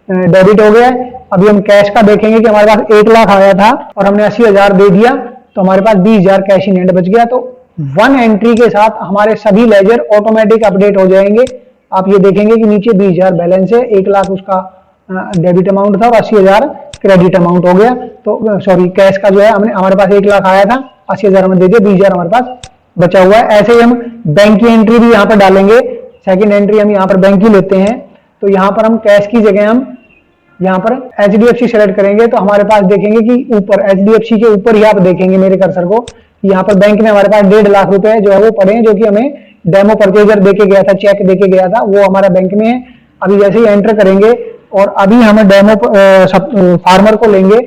डेबिट हो गया है। अभी हम कैश का देखेंगे कि हमारे पास 1 लाख आया था और हमने 80,000 दे दिया तो हमारे पास 20,000 कैश इन हैंड बच गया। तो 1 एंट्री के साथ हमारे सभी लेजर ऑटोमेटिक अपडेट हो जाएंगे। आप ये देखेंगे कि नीचे 20,000 बैलेंस है, 1 लाख उसका डेबिट अमाउंट था और 80,000 क्रेडिट अमाउंट हो गया। तो सॉरी, कैश का जो है हमने, हमारे पास 1 लाख आया था, 80,000 हमने दे दिया, 20,000 हमारे पास बचा हुआ है। ऐसे ही हम बैंक की एंट्री भी यहाँ पर डालेंगे, सेकंड एंट्री हम यहाँ पर बैंक की लेते हैं। तो यहाँ पर हम कैश की जगह हम यहाँ पर HDFC सेलेक्ट करेंगे तो हमारे पास देखेंगे कि ऊपर HDFC के ऊपर ही आप देखेंगे मेरे कर्सर को, यहाँ पर बैंक में हमारे पास 1.5 लाख रुपए जो है वो पड़े हैं, जो कि हमें डेमो परचेजर देके गया था, चेक देके गया था, वो हमारा बैंक में है। अभी जैसे ही एंटर करेंगे और अभी हम डेमो फार्मर को लेंगे,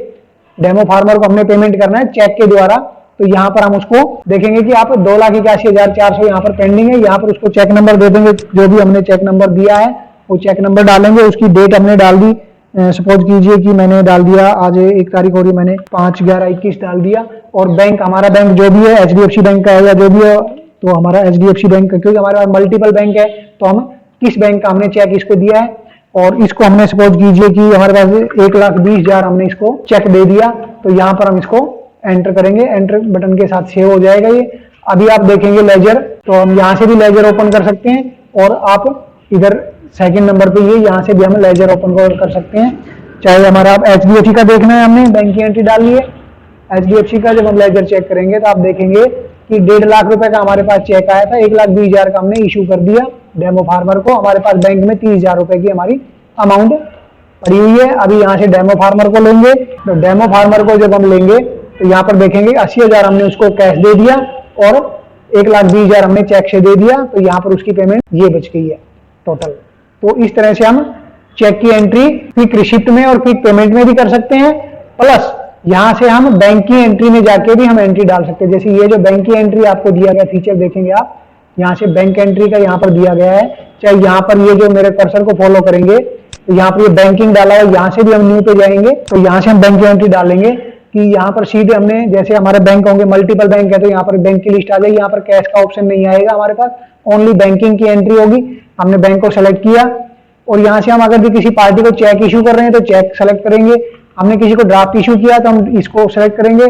डेमो फार्मर को हमने पेमेंट करना है चेक के द्वारा। तो यहाँ पर हम उसको देखेंगे कि आप 2,81,400 यहाँ पर पेंडिंग है, यहाँ पर उसको चेक नंबर दे देंगे, जो भी हमने चेक नंबर दिया है वो चेक नंबर डालेंगे। उसकी डेट हमने डाल दी, सपोज कीजिए कि मैंने डाल दिया, आज 1 तारीख हो रही, मैंने 5/11/21 डाल दिया। और बैंक, हमारा बैंक जो भी है HDFC बैंक का है या जो भी है, तो हमारा HDFC बैंक का, क्योंकि हमारे पास मल्टीपल बैंक है तो हम किस बैंक का हमने चेक इसको दिया है, और इसको हमने सपोज कीजिए कि हमारे पास 1,20,000 हमने इसको चेक दे दिया। तो यहाँ पर हम इसको एंटर करेंगे, एंटर बटन के साथ सेव हो जाएगा ये। अभी आप देखेंगे लेजर, तो हम यहाँ से भी लेजर ओपन कर सकते हैं, और आप इधर सेकंड नंबर पे ये यहाँ से भी हम लेजर ओपन कर सकते हैं। चाहे हमारा आप HDFC का देखना है, हमने बैंक की एंट्री डाली है HDFC का, जब हम लेजर चेक करेंगे तो आप देखेंगे कि 1.5 लाख रुपए का हमारे पास चेक आया था, 1,20,000 का हमने इशू कर दिया डेमो फार्मर को। हमारे पास बैंक में 30,000 रुपए की हमारी अमाउंट पड़ी हुई है। अभी यहाँ से डेमो फार्मर को लेंगे, तो डेमो फार्मर को जब हम लेंगे तो यहाँ पर देखेंगे 80,000 हमने उसको कैश दे दिया और 1,20,000 हमने चेक से दे दिया, तो यहाँ पर उसकी पेमेंट ये बच गई है टोटल। तो इस तरह से हम चेक की एंट्री क्विक रिसिप्ट में और क्विक पेमेंट में भी कर सकते हैं, प्लस यहां से हम बैंक की एंट्री में जाके भी हम एंट्री डाल सकते हैं। जैसे ये जो बैंक की एंट्री आपको दिया गया फीचर देखेंगे आप, यहाँ से बैंक एंट्री का यहाँ पर दिया गया है। चाहे यहाँ पर ये जो मेरे कर्सर को फॉलो करेंगे तो यहाँ पर ये बैंकिंग डाला है, यहाँ से भी हम न्यू पे जाएंगे तो यहाँ से हम बैंक की एंट्री डालेंगे कि यहाँ पर सीधे हमने, जैसे हमारे बैंक होंगे मल्टीपल बैंक है तो यहाँ पर बैंक की लिस्ट आ जाएगी, यहाँ पर कैश का ऑप्शन नहीं आएगा हमारे पास, ओनली बैंकिंग की एंट्री होगी। हमने बैंक को सेलेक्ट किया और यहाँ से हम अगर भी किसी पार्टी को चेक इशू कर रहे हैं तो चेक सेलेक्ट करेंगे, हमने किसी को ड्राफ्ट इशू किया तो हम इसको सेलेक्ट करेंगे।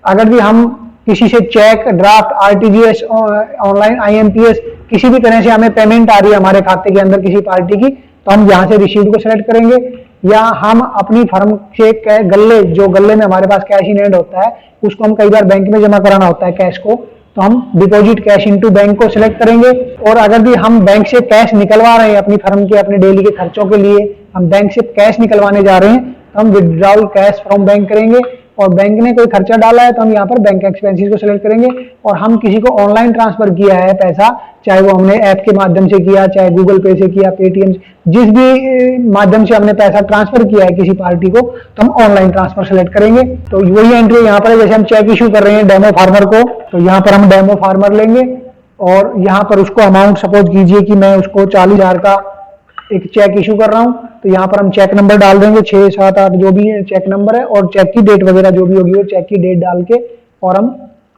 अगर भी हम किसी से cheque, draft, RTGS, online IMPS, किसी भी तरह से हमें पेमेंट आ रही है हमारे खाते के अंदर किसी पार्टी की, तो हम यहाँ से रिसीव्ड को सेलेक्ट करेंगे। या हम अपनी फर्म से गल्ले, जो गल्ले में हमारे पास कैश इन हैंड होता है उसको हम कई बार बैंक में जमा कराना होता है कैश को, तो हम डिपॉजिट कैश इनटू बैंक को सिलेक्ट करेंगे। और अगर भी हम बैंक से कैश निकलवा रहे हैं अपनी फर्म के, अपने डेली के खर्चों के लिए हम बैंक से कैश निकलवाने जा रहे हैं तो हम विड्रॉल कैश फ्रॉम बैंक करेंगे। और बैंक ने कोई खर्चा डाला है तो हम यहाँ पर बैंक एक्सपेंसेस को सिलेक्ट करेंगे। और हम किसी को ऑनलाइन ट्रांसफर किया है पैसा, चाहे वो हमने ऐप के माध्यम से किया, चाहे गूगल पे से किया, पेटीएम से, जिस भी माध्यम से हमने पैसा ट्रांसफर किया है किसी पार्टी को, तो हम ऑनलाइन ट्रांसफर सेलेक्ट करेंगे। तो वही एंट्री यहाँ पर है, जैसे हम चेक इशू कर रहे हैं डेमो फार्मर को, तो यहाँ पर हम डेमो फार्मर लेंगे और यहाँ पर उसको अमाउंट, सपोज कीजिए कि मैं उसको 40,000 का एक चेक इशू कर रहा हूं, तो यहाँ पर हम चेक नंबर डाल देंगे, 6, 7, 8 जो भी चेक नंबर है, और चेक की डेट वगैरह जो भी होगी वो चेक की डेट डाल के और हम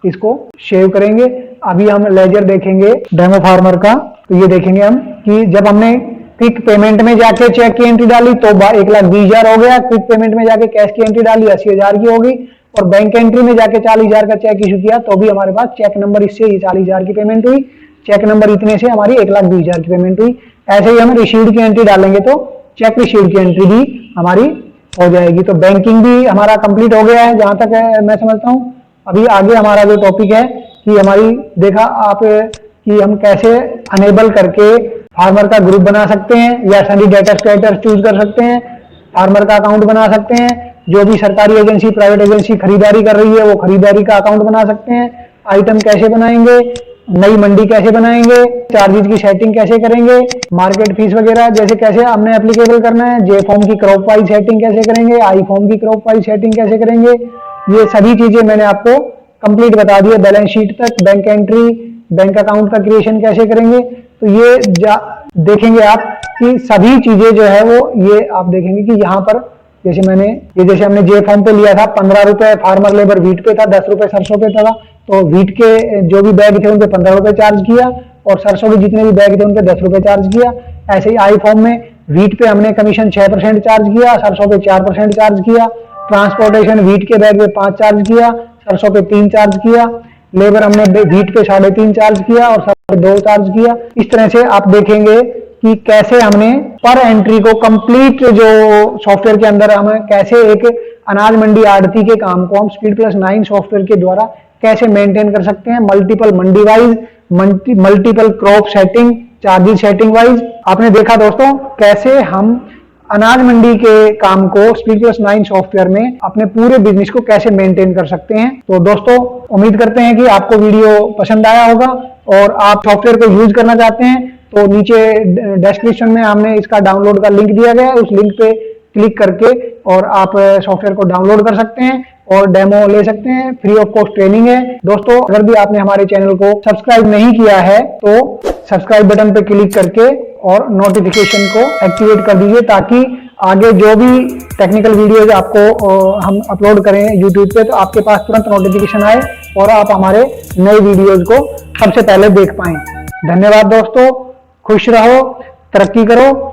इसको सेव करेंगे। अभी हम लेजर देखेंगे डेमो फार्मर का, तो ये देखेंगे हम कि जब हमने क्विक पेमेंट में जाके चेक की एंट्री डाली तो 1,20,000 हो गया, क्विक पेमेंट में जाके कैश की एंट्री डाली 80,000 की होगी, और बैंक एंट्री में जाके 40,000 का चेक इशू किया तो भी हमारे पास चेक नंबर, इससे ही 40,000 की पेमेंट हुई, चेक नंबर इतने से हमारी 1,20,000 की पेमेंट हुई। ऐसे ही हम रिसीव्ड की एंट्री डालेंगे तो चेक रिसीव्ड की एंट्री भी हमारी हो जाएगी। तो बैंकिंग भी हमारा कंप्लीट हो गया है जहां तक मैं समझता हूं। अभी आगे हमारा जो टॉपिक है कि हमारी देखा आप कि हम कैसे अनेबल करके फार्मर का ग्रुप बना सकते हैं या सभी डेटा स्टेटस चूज कर सकते हैं, फार्मर का अकाउंट बना सकते हैं, जो भी सरकारी एजेंसी प्राइवेट एजेंसी खरीदारी कर रही है वो खरीदारी का अकाउंट बना सकते हैं, आइटम कैसे बनाएंगे, नई मंडी कैसे बनाएंगे, चार्जेस की सेटिंग कैसे करेंगे, मार्केट फीस वगैरह जैसे कैसे हमने एप्लीकेबल करना है, जे फॉर्म की क्रॉप वाइज सेटिंग कैसे करेंगे, आई फॉर्म की क्रॉप वाइज सेटिंग कैसे करेंगे, ये सभी चीजें मैंने आपको कंप्लीट बता दी है। बैलेंस शीट तक, बैंक एंट्री, बैंक अकाउंट का क्रिएशन कैसे करेंगे, तो ये देखेंगे आप कि सभी चीजें जो है वो ये आप देखेंगे कि यहाँ पर जैसे हमने जे फॉर्म पे लिया था 15 रुपए फार्मर लेबर वीट पे था, 10 रुपए सरसों पे था, तो वीट के जो भी बैग थे उन पे 15 रुपए चार्ज किया और सरसों के जितने भी बैग थे उन पे 10 रुपए चार्ज किया। ऐसे ही आई फॉर्म में वीट पे हमने कमीशन 6% चार्ज किया, सरसों पे 4% चार्ज किया, ट्रांसपोर्टेशन वीट के बैग पे 5 चार्ज किया, सरसों पे 3 चार्ज किया, लेबर हमने वीट पे 3.5 चार्ज किया और सरसों पे 2 चार्ज किया। इस तरह से आप देखेंगे कि कैसे हमने पर एंट्री को कंप्लीट जो सॉफ्टवेयर के अंदर हमें कैसे एक अनाज मंडी आड़ती के काम को हम स्पीड प्लस 9 सॉफ्टवेयर के द्वारा कैसे मेंटेन कर सकते हैं, multiple mandi wise, multiple crop setting, charges setting wise. आपने देखा दोस्तों कैसे हम अनाज मंडी के काम को स्पीड प्लस 9 सॉफ्टवेयर में अपने पूरे बिजनेस को कैसे मेंटेन कर सकते हैं। तो दोस्तों उम्मीद करते हैं कि आपको वीडियो पसंद आया होगा और आप सॉफ्टवेयर को यूज करना चाहते हैं तो नीचे डिस्क्रिप्शन में हमने इसका डाउनलोड का लिंक दिया गया है, उस लिंक पे क्लिक करके और आप सॉफ्टवेयर को डाउनलोड कर सकते हैं और डेमो ले सकते हैं। फ्री ऑफ कॉस्ट ट्रेनिंग है। दोस्तों अगर भी आपने हमारे चैनल को सब्सक्राइब नहीं किया है तो सब्सक्राइब बटन पे क्लिक करके और नोटिफिकेशन को एक्टिवेट कर दीजिए ताकि आगे जो भी टेक्निकल वीडियोज आपको हम अपलोड करें यूट्यूब पे तो आपके पास तुरंत नोटिफिकेशन आए और आप हमारे नए वीडियोज को सबसे पहले देख पाएं। धन्यवाद दोस्तों, खुश रहो, तरक्की करो।